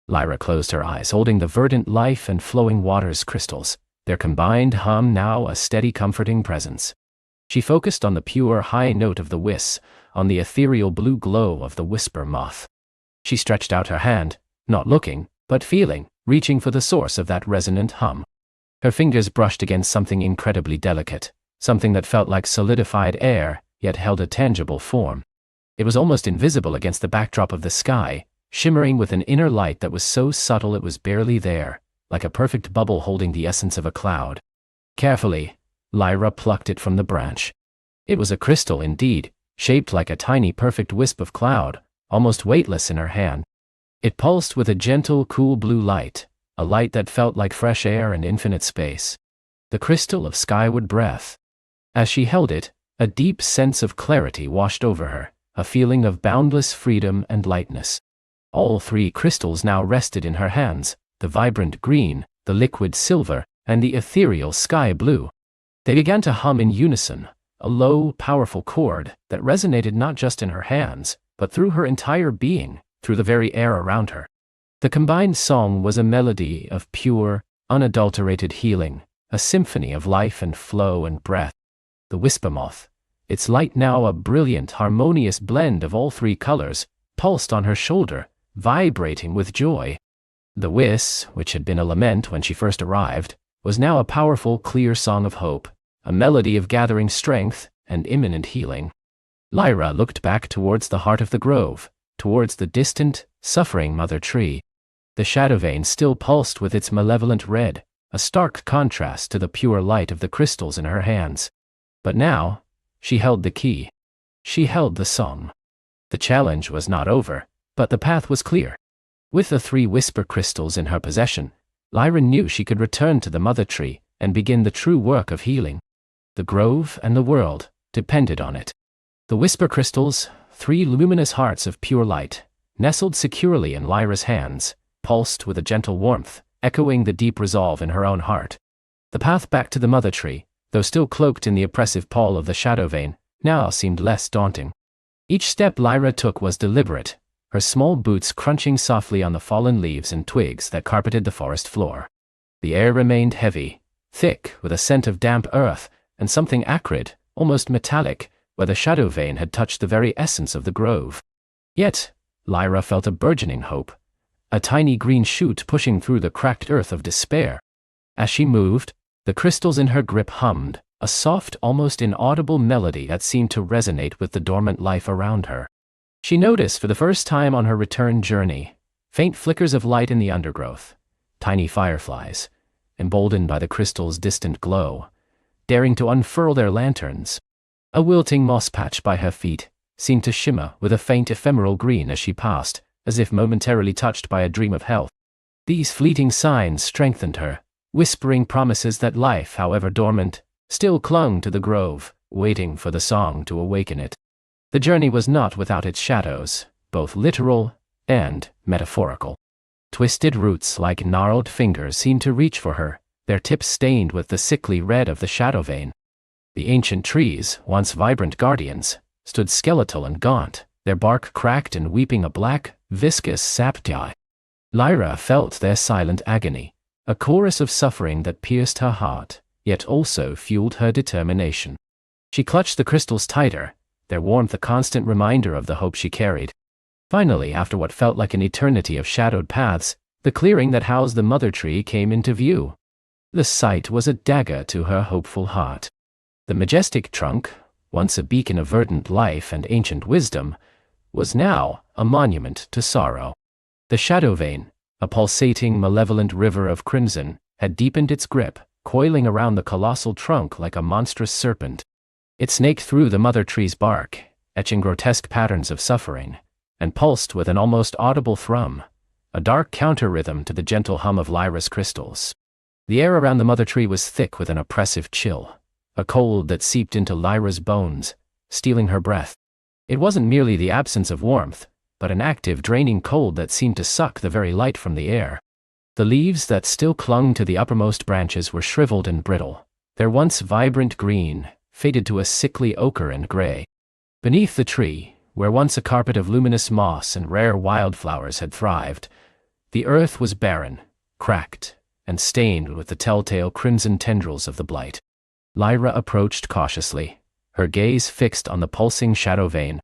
Lyra closed her eyes, holding the verdant life and flowing waters crystals, their combined hum now a steady comforting presence. She focused on the pure high note of the Whis, on the ethereal blue glow of the whisper moth. She stretched out her hand, not looking, but feeling, reaching for the source of that resonant hum. Her fingers brushed against something incredibly delicate, something that felt like solidified air, yet held a tangible form. It was almost invisible against the backdrop of the sky, shimmering with an inner light that was so subtle it was barely there, like a perfect bubble holding the essence of a cloud. Carefully, Lyra plucked it from the branch. It was a crystal indeed, shaped like a tiny perfect wisp of cloud, almost weightless in her hand. It pulsed with a gentle, cool blue light, a light that felt like fresh air and infinite space. The crystal of skyward breath. As she held it, a deep sense of clarity washed over her, a feeling of boundless freedom and lightness. All three crystals now rested in her hands, the vibrant green, the liquid silver, and the ethereal sky blue. They began to hum in unison, a low, powerful chord that resonated not just in her hands, but through her entire being, through the very air around her. The combined song was a melody of pure, unadulterated healing, a symphony of life and flow and breath. The whisper moth, its light now a brilliant, harmonious blend of all three colors, pulsed on her shoulder, vibrating with joy. The Whis, which had been a lament when she first arrived, was now a powerful, clear song of hope, a melody of gathering strength and imminent healing. Lyra looked back towards the heart of the grove, towards the distant, suffering mother tree. The shadow vein still pulsed with its malevolent red, a stark contrast to the pure light of the crystals in her hands. But now, she held the key. She held the song. The challenge was not over, but the path was clear. With the three whisper crystals in her possession, Lyra knew she could return to the mother tree and begin the true work of healing. The grove and the world depended on it. The whisper crystals, three luminous hearts of pure light, nestled securely in Lyra's hands, pulsed with a gentle warmth, echoing the deep resolve in her own heart. The path back to the mother tree, though still cloaked in the oppressive pall of the shadow vein, now seemed less daunting. Each step Lyra took was deliberate, her small boots crunching softly on the fallen leaves and twigs that carpeted the forest floor. The air remained heavy, thick with a scent of damp earth, and something acrid, almost metallic, where the shadow vein had touched the very essence of the grove. Yet, Lyra felt a burgeoning hope, a tiny green shoot pushing through the cracked earth of despair. As she moved, the crystals in her grip hummed, a soft, almost inaudible melody that seemed to resonate with the dormant life around her. She noticed for the first time on her return journey, faint flickers of light in the undergrowth, tiny fireflies, emboldened by the crystal's distant glow, daring to unfurl their lanterns. A wilting moss patch by her feet seemed to shimmer with a faint ephemeral green as she passed, as if momentarily touched by a dream of health. These fleeting signs strengthened her, whispering promises that life, however dormant, still clung to the grove, waiting for the song to awaken it. The journey was not without its shadows, both literal and metaphorical. Twisted roots like gnarled fingers seemed to reach for her, their tips stained with the sickly red of the shadow vein. The ancient trees, once vibrant guardians, stood skeletal and gaunt, their bark cracked and weeping a black, viscous sap dye. Lyra felt their silent agony, a chorus of suffering that pierced her heart, yet also fueled her determination. She clutched the crystals tighter, their warmth a constant reminder of the hope she carried. Finally, after what felt like an eternity of shadowed paths, the clearing that housed the mother tree came into view. The sight was a dagger to her hopeful heart. The majestic trunk, once a beacon of verdant life and ancient wisdom, was now a monument to sorrow. The shadow vein, a pulsating, malevolent river of crimson, had deepened its grip, coiling around the colossal trunk like a monstrous serpent. It snaked through the mother tree's bark, etching grotesque patterns of suffering, and pulsed with an almost audible thrum, a dark counter-rhythm to the gentle hum of Lyra's crystals. The air around the mother tree was thick with an oppressive chill, a cold that seeped into Lyra's bones, stealing her breath. It wasn't merely the absence of warmth, but an active, draining cold that seemed to suck the very light from the air. The leaves that still clung to the uppermost branches were shriveled and brittle, their once vibrant green faded to a sickly ochre and gray. Beneath the tree, where once a carpet of luminous moss and rare wildflowers had thrived, the earth was barren, cracked, and stained with the telltale crimson tendrils of the blight. Lyra approached cautiously, her gaze fixed on the pulsing shadow vein.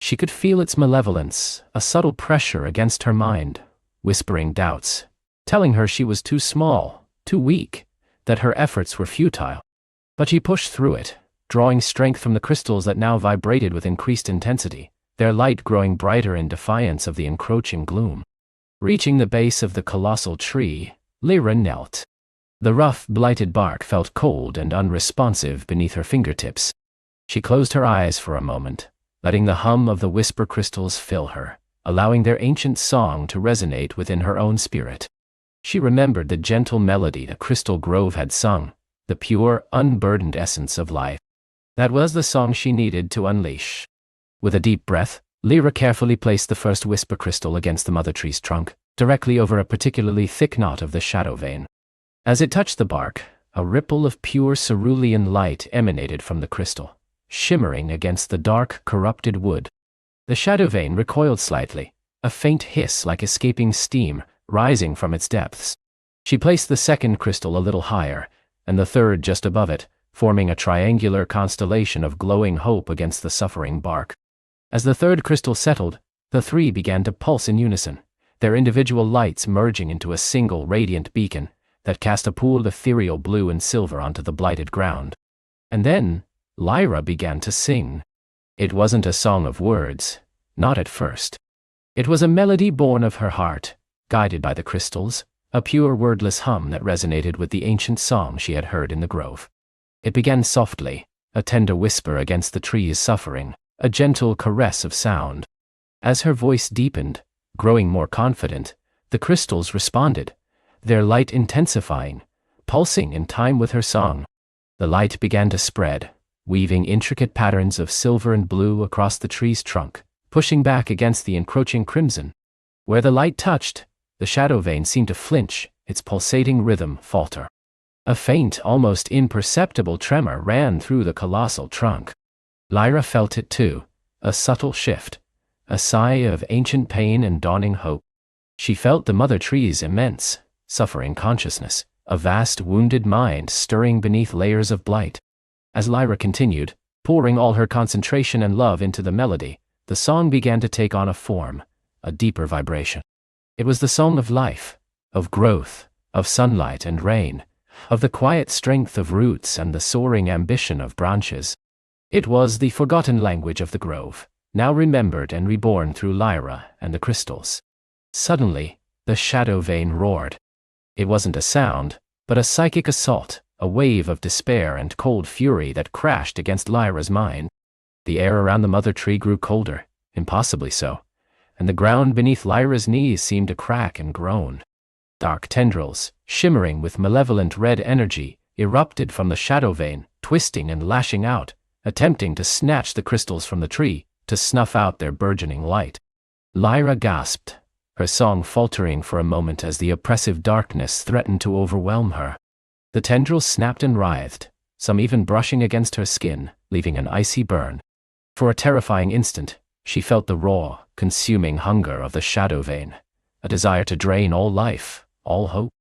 She could feel its malevolence, a subtle pressure against her mind, whispering doubts, telling her she was too small, too weak, that her efforts were futile. But she pushed through it, drawing strength from the crystals that now vibrated with increased intensity, their light growing brighter in defiance of the encroaching gloom. Reaching the base of the colossal tree, Lyra knelt. The rough, blighted bark felt cold and unresponsive beneath her fingertips. She closed her eyes for a moment, letting the hum of the whisper crystals fill her, allowing their ancient song to resonate within her own spirit. She remembered the gentle melody the crystal grove had sung, the pure, unburdened essence of life. That was the song she needed to unleash. With a deep breath, Lyra carefully placed the first whisper crystal against the mother tree's trunk, directly over a particularly thick knot of the shadow vein. As it touched the bark, a ripple of pure cerulean light emanated from the crystal, shimmering against the dark, corrupted wood. The shadow vein recoiled slightly, a faint hiss like escaping steam rising from its depths. She placed the second crystal a little higher, and the third just above it, forming a triangular constellation of glowing hope against the suffering bark. As the third crystal settled, the three began to pulse in unison, their individual lights merging into a single radiant beacon that cast a pool of ethereal blue and silver onto the blighted ground. And then, Lyra began to sing. It wasn't a song of words, not at first. It was a melody born of her heart, guided by the crystals, a pure wordless hum that resonated with the ancient song she had heard in the grove. It began softly, a tender whisper against the tree's suffering, a gentle caress of sound. As her voice deepened, growing more confident, the crystals responded, their light intensifying, pulsing in time with her song. The light began to spread, weaving intricate patterns of silver and blue across the tree's trunk, pushing back against the encroaching crimson. Where the light touched, the shadow vein seemed to flinch, its pulsating rhythm falter. A faint, almost imperceptible tremor ran through the colossal trunk. Lyra felt it too, a subtle shift, a sigh of ancient pain and dawning hope. She felt the mother tree's immense, suffering consciousness, a vast wounded mind stirring beneath layers of blight. As Lyra continued, pouring all her concentration and love into the melody, the song began to take on a form, a deeper vibration. It was the song of life, of growth, of sunlight and rain, of the quiet strength of roots and the soaring ambition of branches. It was the forgotten language of the grove, now remembered and reborn through Lyra and the crystals. Suddenly, the shadow vein roared. It wasn't a sound, but a psychic assault, a wave of despair and cold fury that crashed against Lyra's mind. The air around the mother tree grew colder, impossibly so, and the ground beneath Lyra's knees seemed to crack and groan. Dark tendrils, shimmering with malevolent red energy, erupted from the shadow vein, twisting and lashing out, attempting to snatch the crystals from the tree, to snuff out their burgeoning light. Lyra gasped, her song faltering for a moment as the oppressive darkness threatened to overwhelm her. The tendrils snapped and writhed, some even brushing against her skin, leaving an icy burn. For a terrifying instant, she felt the raw, consuming hunger of the shadow vein, a desire to drain all life, all hope.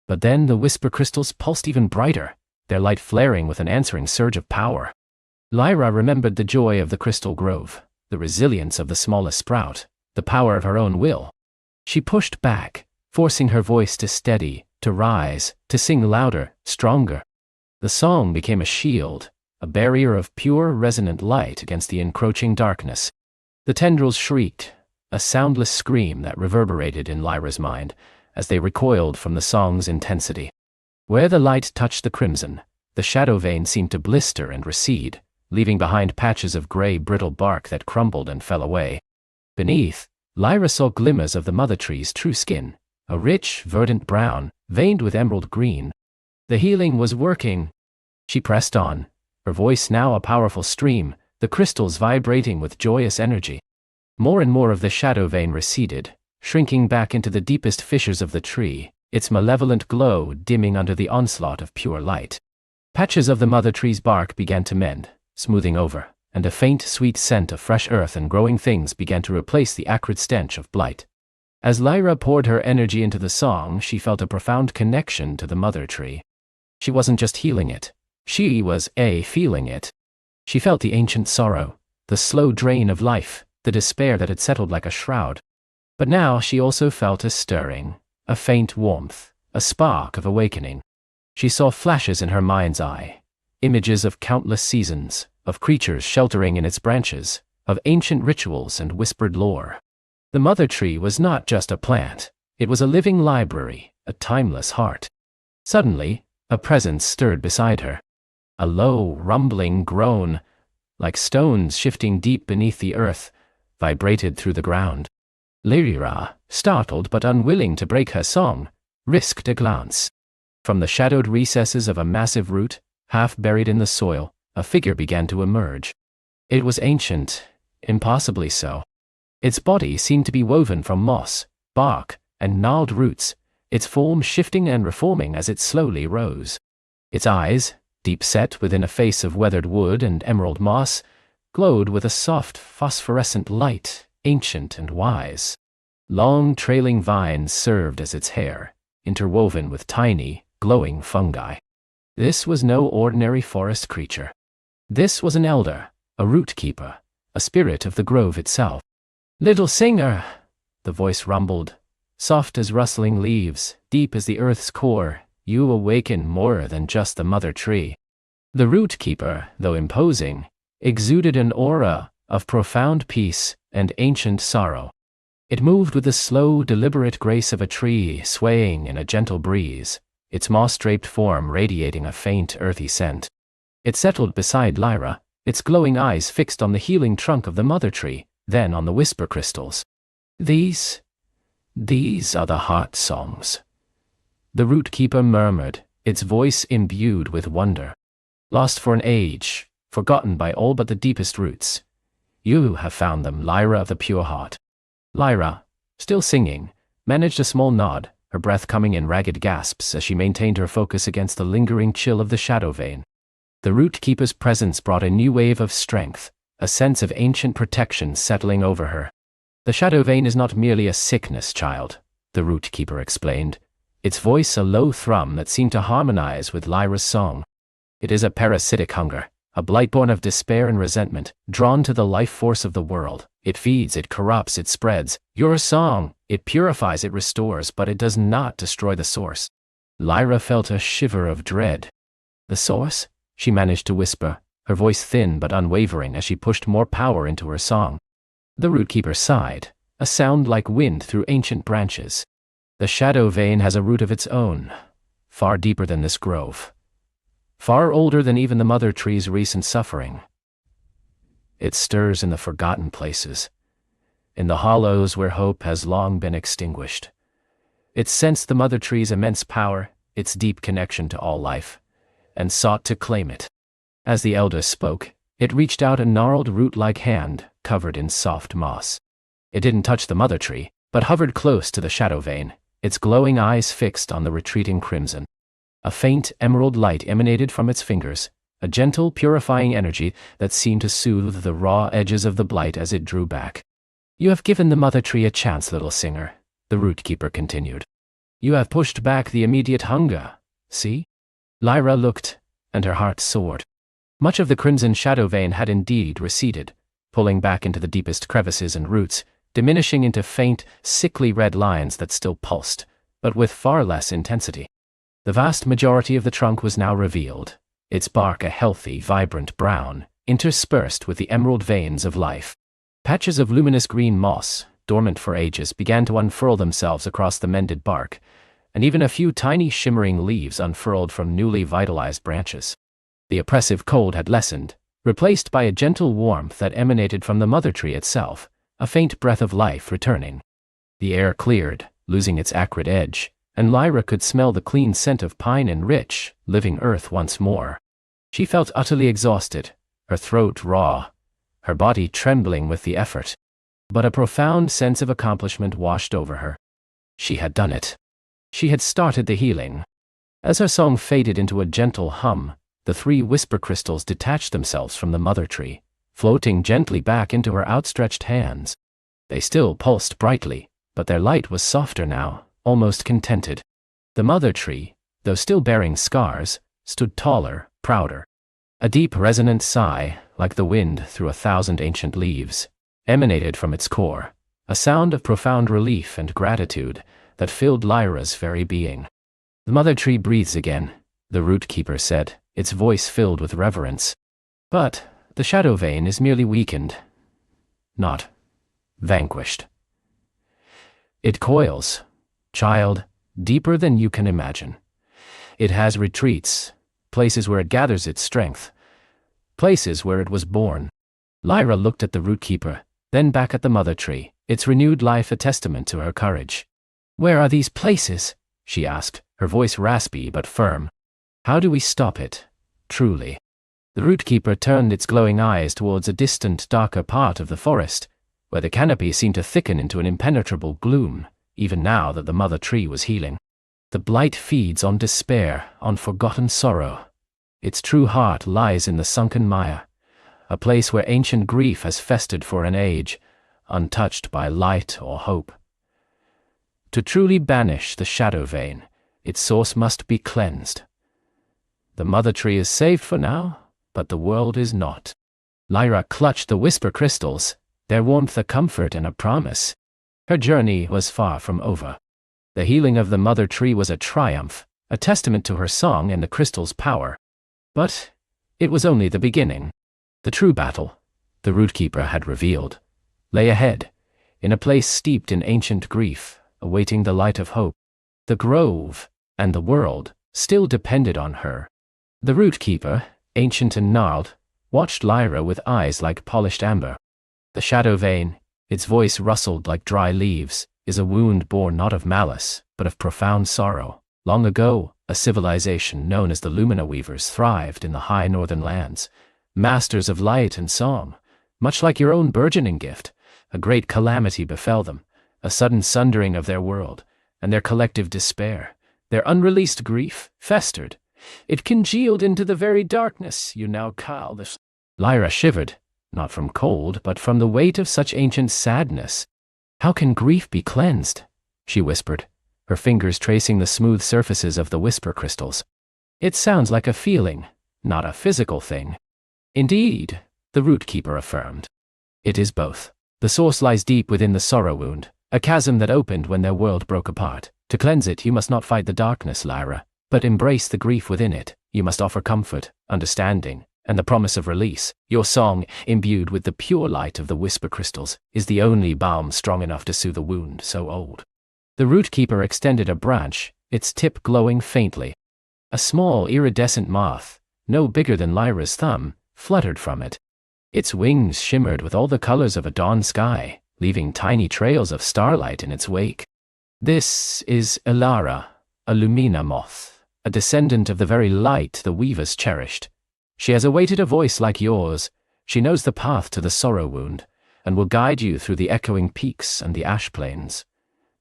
But then the whisper crystals pulsed even brighter, their light flaring with an answering surge of power. Lyra remembered the joy of the crystal grove, the resilience of the smallest sprout, the power of her own will. She pushed back, forcing her voice to steady, to rise, to sing louder, stronger. The song became a shield, a barrier of pure, resonant light against the encroaching darkness. The tendrils shrieked, a soundless scream that reverberated in Lyra's mind as they recoiled from the song's intensity. Where the light touched the crimson, the shadow vein seemed to blister and recede, leaving behind patches of gray, brittle bark that crumbled and fell away. Beneath, Lyra saw glimmers of the mother tree's true skin, a rich, verdant brown, veined with emerald green. The healing was working. She pressed on, her voice now a powerful stream, the crystals vibrating with joyous energy. More and more of the shadow vein receded, shrinking back into the deepest fissures of the tree, its malevolent glow dimming under the onslaught of pure light. Patches of the mother tree's bark began to mend, smoothing over, and a faint, sweet scent of fresh earth and growing things began to replace the acrid stench of blight. As Lyra poured her energy into the song, she felt a profound connection to the mother tree. She wasn't just healing it. She was feeling it. She felt the ancient sorrow, the slow drain of life, the despair that had settled like a shroud. But now she also felt a stirring, a faint warmth, a spark of awakening. She saw flashes in her mind's eye, images of countless seasons, of creatures sheltering in its branches, of ancient rituals and whispered lore. The mother tree was not just a plant, it was a living library, a timeless heart. Suddenly, a presence stirred beside her. A low, rumbling groan, like stones shifting deep beneath the earth, vibrated through the ground. Lyra, startled but unwilling to break her song, risked a glance. From the shadowed recesses of a massive root, half buried in the soil, a figure began to emerge. It was ancient, impossibly so. Its body seemed to be woven from moss, bark, and gnarled roots, its form shifting and reforming as it slowly rose. Its eyes, deep set within a face of weathered wood and emerald moss, glowed with a soft, phosphorescent light, ancient and wise. Long, trailing vines served as its hair, interwoven with tiny, glowing fungi. This was no ordinary forest creature. This was an elder, a root keeper, a spirit of the grove itself. "Little singer," the voice rumbled, soft as rustling leaves, deep as the earth's core, "you awaken more than just the mother tree." The root keeper, though imposing, exuded an aura of profound peace and ancient sorrow. It moved with the slow, deliberate grace of a tree swaying in a gentle breeze, its moss-draped form radiating a faint, earthy scent. It settled beside Lyra, its glowing eyes fixed on the healing trunk of the mother tree, then on the whisper crystals. These are the heart songs," the root keeper murmured, its voice imbued with wonder. "Lost for an age, forgotten by all but the deepest roots. You have found them, Lyra of the pure heart." Lyra, still singing, managed a small nod, her breath coming in ragged gasps as she maintained her focus against the lingering chill of the shadow vein. The root keeper's presence brought a new wave of strength, a sense of ancient protection settling over her. "The shadow vein is not merely a sickness, child," the root keeper explained, its voice a low thrum that seemed to harmonize with Lyra's song. "It is a parasitic hunger, a blight born of despair and resentment, drawn to the life force of the world. It feeds, it corrupts, it spreads. Your song, it purifies, it restores, but it does not destroy the source." Lyra felt a shiver of dread. "The source?" she managed to whisper, her voice thin but unwavering as she pushed more power into her song. The root keeper sighed, a sound like wind through ancient branches. "The shadow vein has a root of its own, far deeper than this grove. Far older than even the mother tree's recent suffering. It stirs in the forgotten places, in the hollows where hope has long been extinguished. It sensed the mother tree's immense power, its deep connection to all life, and sought to claim it." As the elder spoke, it reached out a gnarled root-like hand, covered in soft moss. It didn't touch the mother tree, but hovered close to the shadow vein, its glowing eyes fixed on the retreating crimson. A faint emerald light emanated from its fingers, a gentle, purifying energy that seemed to soothe the raw edges of the blight as it drew back. "You have given the mother tree a chance, little singer," the root keeper continued. "You have pushed back the immediate hunger, see?" Lyra looked, and her heart soared. Much of the crimson shadow vein had indeed receded, pulling back into the deepest crevices and roots, diminishing into faint, sickly red lines that still pulsed, but with far less intensity. The vast majority of the trunk was now revealed, its bark a healthy, vibrant brown, interspersed with the emerald veins of life. Patches of luminous green moss, dormant for ages, began to unfurl themselves across the mended bark, and even a few tiny shimmering leaves unfurled from newly vitalized branches. The oppressive cold had lessened, replaced by a gentle warmth that emanated from the mother tree itself, a faint breath of life returning. The air cleared, losing its acrid edge, and Lyra could smell the clean scent of pine and rich, living earth once more. She felt utterly exhausted, her throat raw, her body trembling with the effort. But a profound sense of accomplishment washed over her. She had done it. She had started the healing. As her song faded into a gentle hum, the 3 whisper crystals detached themselves from the mother tree, floating gently back into her outstretched hands. They still pulsed brightly, but their light was softer now, almost contented. The mother tree, though still bearing scars, stood taller, prouder. A deep resonant sigh, like the wind through 1,000 ancient leaves, emanated from its core, a sound of profound relief and gratitude that filled Lyra's very being. "The mother tree breathes again," the root keeper said, its voice filled with reverence. "But the shadow vein is merely weakened, not vanquished. It coils, child, deeper than you can imagine. It has retreats, places where it gathers its strength, places where it was born." Lyra looked at the root keeper, then back at the mother tree, its renewed life a testament to her courage. "Where are these places?" she asked, her voice raspy but firm. "How do we stop it, truly?" The root keeper turned its glowing eyes towards a distant, darker part of the forest, where the canopy seemed to thicken into an impenetrable gloom, even now that the mother tree was healing. "The blight feeds on despair, on forgotten sorrow. Its true heart lies in the sunken mire, a place where ancient grief has festered for an age, untouched by light or hope. To truly banish the shadow vein, its source must be cleansed. The mother tree is saved for now, but the world is not." Lyra clutched the whisper crystals, their warmth a comfort and a promise. Her journey was far from over. The healing of the mother tree was a triumph, a testament to her song and the crystal's power. But it was only the beginning. The true battle, the root keeper had revealed, lay ahead, in a place steeped in ancient grief, awaiting the light of hope. The grove, and the world, still depended on her. The root keeper, ancient and gnarled, watched Lyra with eyes like polished amber. "The shadow vein," its voice rustled like dry leaves, "is a wound born not of malice, but of profound sorrow. Long ago, a civilization known as the Lumina Weavers thrived in the high northern lands, masters of light and song. Much like your own burgeoning gift, a great calamity befell them, a sudden sundering of their world, and their collective despair, their unreleased grief, festered. It congealed into the very darkness you now call this." Lyra shivered, not from cold, but from the weight of such ancient sadness. "How can grief be cleansed?" she whispered, her fingers tracing the smooth surfaces of the whisper crystals. "It sounds like a feeling, not a physical thing." "Indeed," the root keeper affirmed. "It is both. The source lies deep within the sorrow wound, a chasm that opened when their world broke apart. To cleanse it, you must not fight the darkness, Lyra, but embrace the grief within it. You must offer comfort, understanding, and the promise of release. Your song, imbued with the pure light of the whisper crystals, is the only balm strong enough to soothe a wound so old." The root keeper extended a branch, its tip glowing faintly. A small iridescent moth, no bigger than Lyra's thumb, fluttered from it. Its wings shimmered with all the colors of a dawn sky, leaving tiny trails of starlight in its wake. "This is Elara, a Lumina moth, a descendant of the very light the weavers cherished. She has awaited a voice like yours. She knows the path to the sorrow wound, and will guide you through the echoing peaks and the ash plains.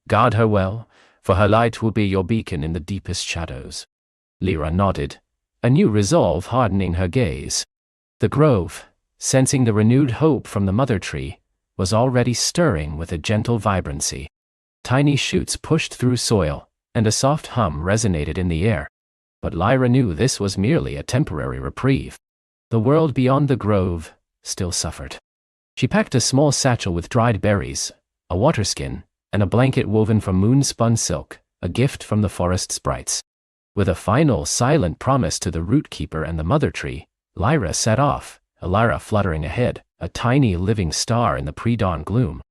Guard her well, for her light will be your beacon in the deepest shadows." Lyra nodded, a new resolve hardening her gaze. The grove, sensing the renewed hope from the mother tree, was already stirring with a gentle vibrancy. Tiny shoots pushed through soil, and a soft hum resonated in the air. But Lyra knew this was merely a temporary reprieve. The world beyond the grove still suffered. She packed a small satchel with dried berries, a water skin, and a blanket woven from moon-spun silk, a gift from the forest sprites. With a final silent promise to the root keeper and the mother tree, Lyra set off, Elara fluttering ahead, a tiny living star in the pre-dawn gloom.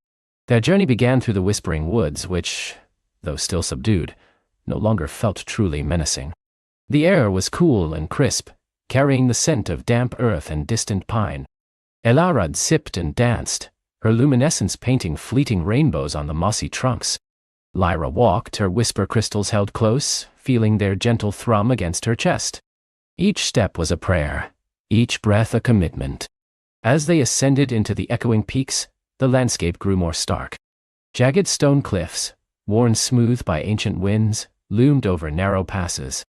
Their journey began through the whispering woods which, though still subdued, no longer felt truly menacing. The air was cool and crisp, carrying the scent of damp earth and distant pine. Elara sipped and danced, her luminescence painting fleeting rainbows on the mossy trunks. Lyra walked, her whisper crystals held close, feeling their gentle thrum against her chest. Each step was a prayer, each breath a commitment. As they ascended into the echoing peaks, the landscape grew more stark. Jagged stone cliffs, worn smooth by ancient winds, loomed over narrow passes.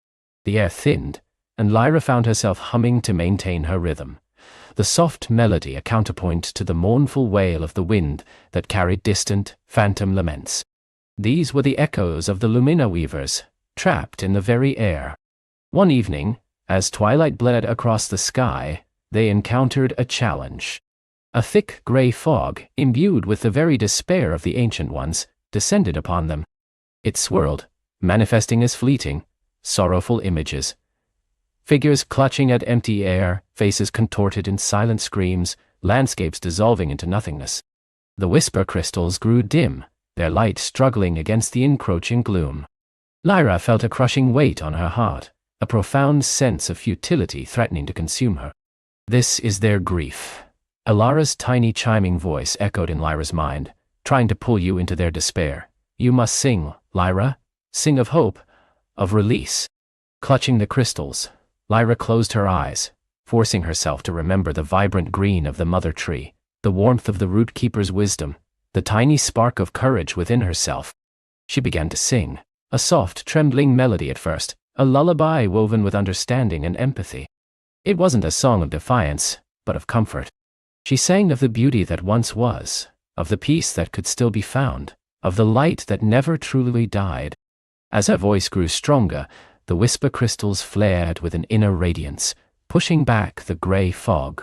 The air thinned, and Lyra found herself humming to maintain her rhythm. the soft melody a counterpoint to the mournful wail of the wind that carried distant, phantom laments. These were the echoes of the Lumina Weavers, trapped in the very air. One evening, as twilight bled across the sky, they encountered a challenge. A thick gray fog, imbued with the very despair of the Ancient Ones, descended upon them. It swirled, manifesting as fleeting, sorrowful images. Figures clutching at empty air, faces contorted in silent screams, landscapes dissolving into nothingness. The whisper crystals grew dim, their light struggling against the encroaching gloom. Lyra felt a crushing weight on her heart, a profound sense of futility threatening to consume her. "This is their grief." Alara's tiny chiming voice echoed in Lyra's mind, trying to pull you into their despair. "You must sing, Lyra. Sing of hope, of release." Clutching the crystals, Lyra closed her eyes, forcing herself to remember the vibrant green of the mother tree, the warmth of the root keeper's wisdom, the tiny spark of courage within herself. She began to sing, a soft, trembling melody at first, a lullaby woven with understanding and empathy. It wasn't a song of defiance, but of comfort. She sang of the beauty that once was, of the peace that could still be found, of the light that never truly died. As her voice grew stronger, the whisper crystals flared with an inner radiance, pushing back the gray fog.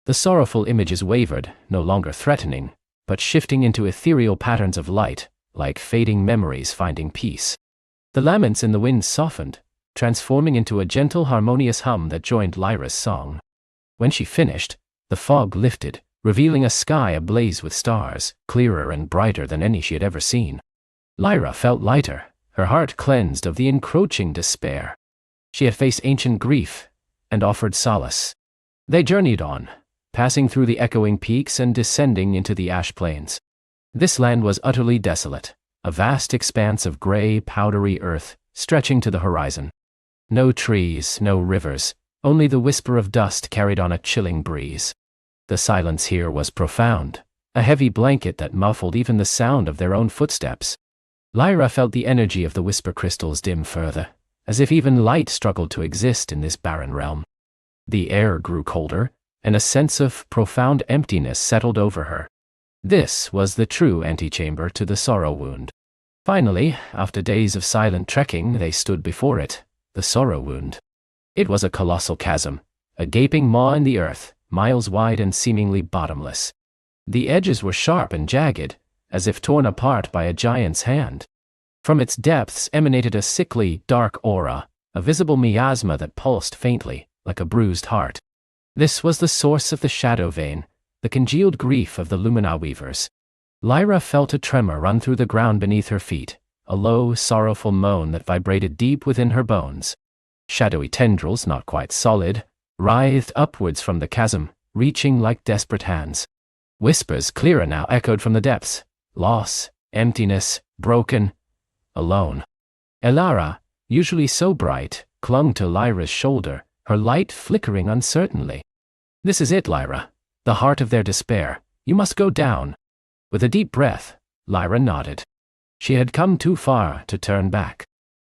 The sorrowful images wavered, no longer threatening, but shifting into ethereal patterns of light, like fading memories finding peace. The laments in the wind softened, transforming into a gentle harmonious hum that joined Lyra's song. When she finished, the fog lifted, revealing a sky ablaze with stars, clearer and brighter than any she had ever seen. Lyra felt lighter, her heart cleansed of the encroaching despair. She had faced ancient grief and offered solace. They journeyed on, passing through the echoing peaks and descending into the ash plains. This land was utterly desolate, a vast expanse of gray, powdery earth stretching to the horizon. No trees, no rivers, only the whisper of dust carried on a chilling breeze. The silence here was profound, a heavy blanket that muffled even the sound of their own footsteps. Lyra felt the energy of the whisper crystals dim further, as if even light struggled to exist in this barren realm. The air grew colder, and a sense of profound emptiness settled over her. This was the true antechamber to the sorrow wound. Finally, after days of silent trekking, they stood before it, the sorrow wound. It was a colossal chasm, a gaping maw in the earth, miles wide and seemingly bottomless. The edges were sharp and jagged, as if torn apart by a giant's hand. From its depths emanated a sickly, dark aura, a visible miasma that pulsed faintly, like a bruised heart. This was the source of the shadow vein, the congealed grief of the Lumina Weavers. Lyra felt a tremor run through the ground beneath her feet, a low, sorrowful moan that vibrated deep within her bones. Shadowy tendrils, not quite solid, writhed upwards from the chasm, reaching like desperate hands. Whispers clearer now echoed from the depths. Loss, emptiness, broken, alone. Elara, usually so bright, clung to Lyra's shoulder, her light flickering uncertainly. "This is it, Lyra, the heart of their despair. You must go down." With a deep breath, Lyra nodded. She had come too far to turn back.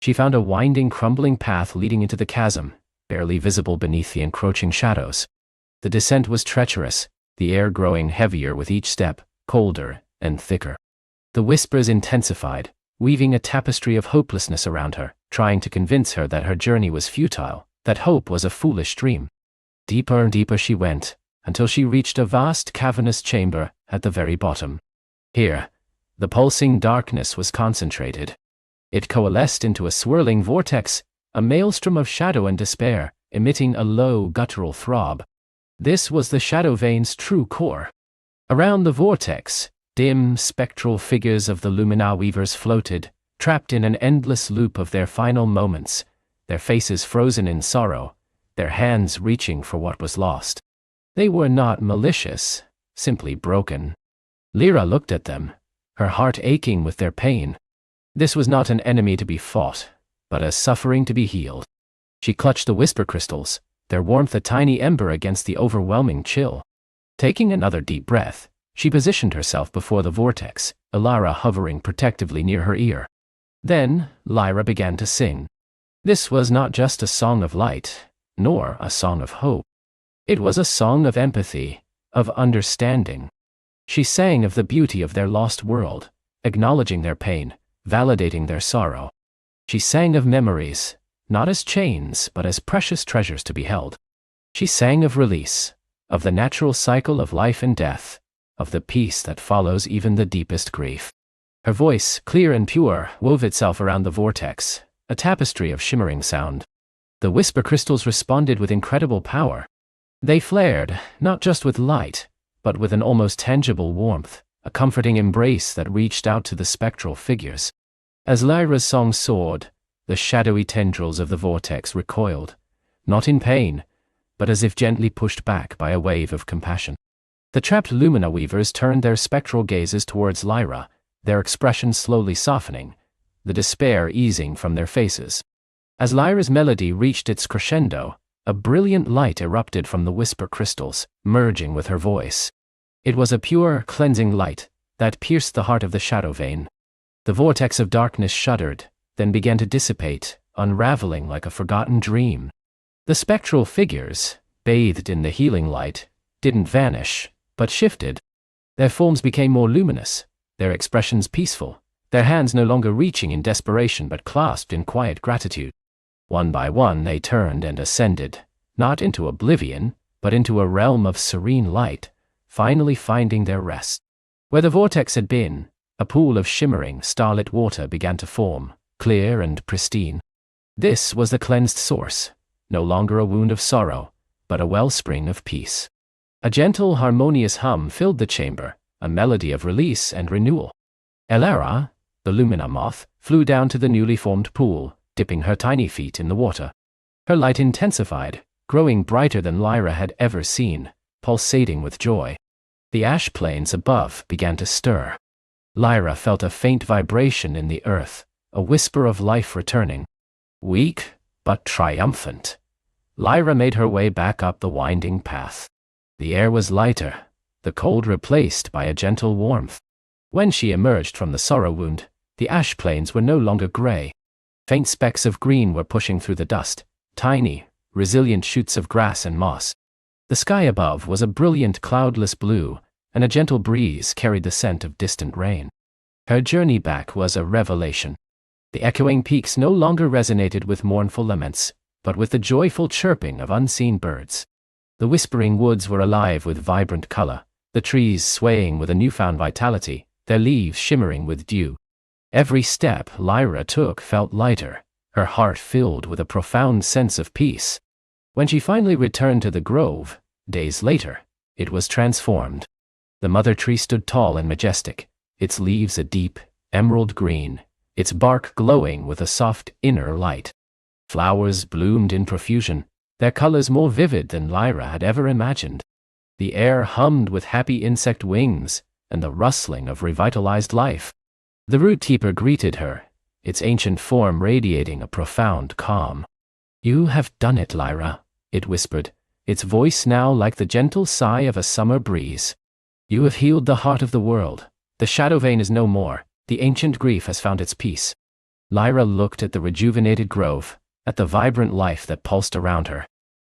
She found a winding, crumbling path leading into the chasm, barely visible beneath the encroaching shadows. The descent was treacherous, the air growing heavier with each step, colder and thicker. The whispers intensified, weaving a tapestry of hopelessness around her, trying to convince her that her journey was futile, that hope was a foolish dream. Deeper and deeper she went, until she reached a vast cavernous chamber at the very bottom. Here, the pulsing darkness was concentrated. It coalesced into a swirling vortex, a maelstrom of shadow and despair, emitting a low, guttural throb. This was the shadow vein's true core. Around the vortex, dim, spectral figures of the Lumina Weavers floated, trapped in an endless loop of their final moments, their faces frozen in sorrow, their hands reaching for what was lost. They were not malicious, simply broken. Lyra looked at them, her heart aching with their pain. This was not an enemy to be fought, but a suffering to be healed. She clutched the whisper crystals, their warmth a tiny ember against the overwhelming chill. Taking another deep breath, she positioned herself before the vortex, Elara hovering protectively near her ear. Then, Lyra began to sing. This was not just a song of light, nor a song of hope. It was a song of empathy, of understanding. She sang of the beauty of their lost world, acknowledging their pain, validating their sorrow. She sang of memories, not as chains but as precious treasures to be held. She sang of release, of the natural cycle of life and death, of the peace that follows even the deepest grief. Her voice, clear and pure, wove itself around the vortex, a tapestry of shimmering sound. The whisper crystals responded with incredible power. They flared, not just with light, but with an almost tangible warmth, a comforting embrace that reached out to the spectral figures. As Lyra's song soared, the shadowy tendrils of the vortex recoiled, not in pain, but as if gently pushed back by a wave of compassion. The trapped Lumina weavers turned their spectral gazes towards Lyra, their expressions slowly softening, the despair easing from their faces. As Lyra's melody reached its crescendo, a brilliant light erupted from the whisper crystals, merging with her voice. It was a pure, cleansing light that pierced the heart of the shadow vein. The vortex of darkness shuddered, then began to dissipate, unraveling like a forgotten dream. The spectral figures, bathed in the healing light, didn't vanish, but shifted. Their forms became more luminous, their expressions peaceful, their hands no longer reaching in desperation but clasped in quiet gratitude. One by one they turned and ascended, not into oblivion, but into a realm of serene light, finally finding their rest. Where the vortex had been, a pool of shimmering, starlit water began to form, clear and pristine. This was the cleansed source, no longer a wound of sorrow, but a wellspring of peace. A gentle, harmonious hum filled the chamber, a melody of release and renewal. Elara, the Lumina moth, flew down to the newly formed pool, dipping her tiny feet in the water. Her light intensified, growing brighter than Lyra had ever seen, pulsating with joy. The ash plains above began to stir. Lyra felt a faint vibration in the earth, a whisper of life returning. Weak, but triumphant, Lyra made her way back up the winding path. The air was lighter, the cold replaced by a gentle warmth. When she emerged from the sorrow wound, the ash plains were no longer gray. Faint specks of green were pushing through the dust, tiny, resilient shoots of grass and moss. The sky above was a brilliant cloudless blue, and a gentle breeze carried the scent of distant rain. Her journey back was a revelation. The echoing peaks no longer resonated with mournful laments, but with the joyful chirping of unseen birds. The whispering woods were alive with vibrant color, the trees swaying with a newfound vitality, their leaves shimmering with dew. Every step Lyra took felt lighter, her heart filled with a profound sense of peace. When she finally returned to the grove, days later, it was transformed. The mother tree stood tall and majestic, its leaves a deep, emerald green, its bark glowing with a soft inner light. Flowers bloomed in profusion, their colors more vivid than Lyra had ever imagined. The air hummed with happy insect wings and the rustling of revitalized life. The root keeper greeted her, its ancient form radiating a profound calm. "You have done it, Lyra," it whispered, its voice now like the gentle sigh of a summer breeze. "You have healed the heart of the world. The shadow vein is no more, the ancient grief has found its peace." Lyra looked at the rejuvenated grove, at the vibrant life that pulsed around her.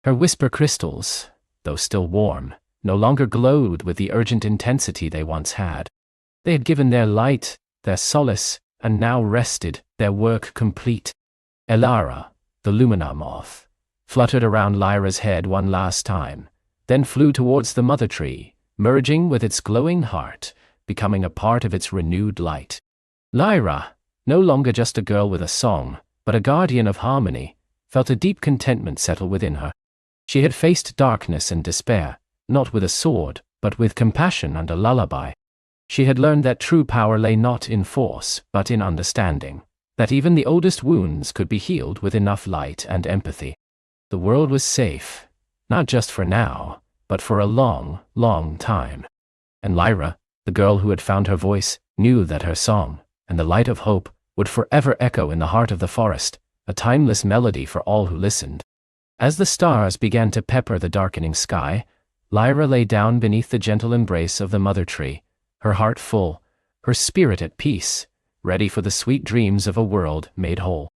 Her whisper crystals, though still warm, no longer glowed with the urgent intensity they once had. They had given their light, their solace, and now rested, their work complete. Elara, the Lumina moth, fluttered around Lyra's head one last time, then flew towards the mother tree, merging with its glowing heart, becoming a part of its renewed light. Lyra, no longer just a girl with a song, but a guardian of harmony, felt a deep contentment settle within her. She had faced darkness and despair, not with a sword, but with compassion and a lullaby. She had learned that true power lay not in force, but in understanding, that even the oldest wounds could be healed with enough light and empathy. The world was safe, not just for now, but for a long, long time. And Lyra, the girl who had found her voice, knew that her song, and the light of hope, would forever echo in the heart of the forest, a timeless melody for all who listened. As the stars began to pepper the darkening sky, Lyra lay down beneath the gentle embrace of the mother tree, her heart full, her spirit at peace, ready for the sweet dreams of a world made whole.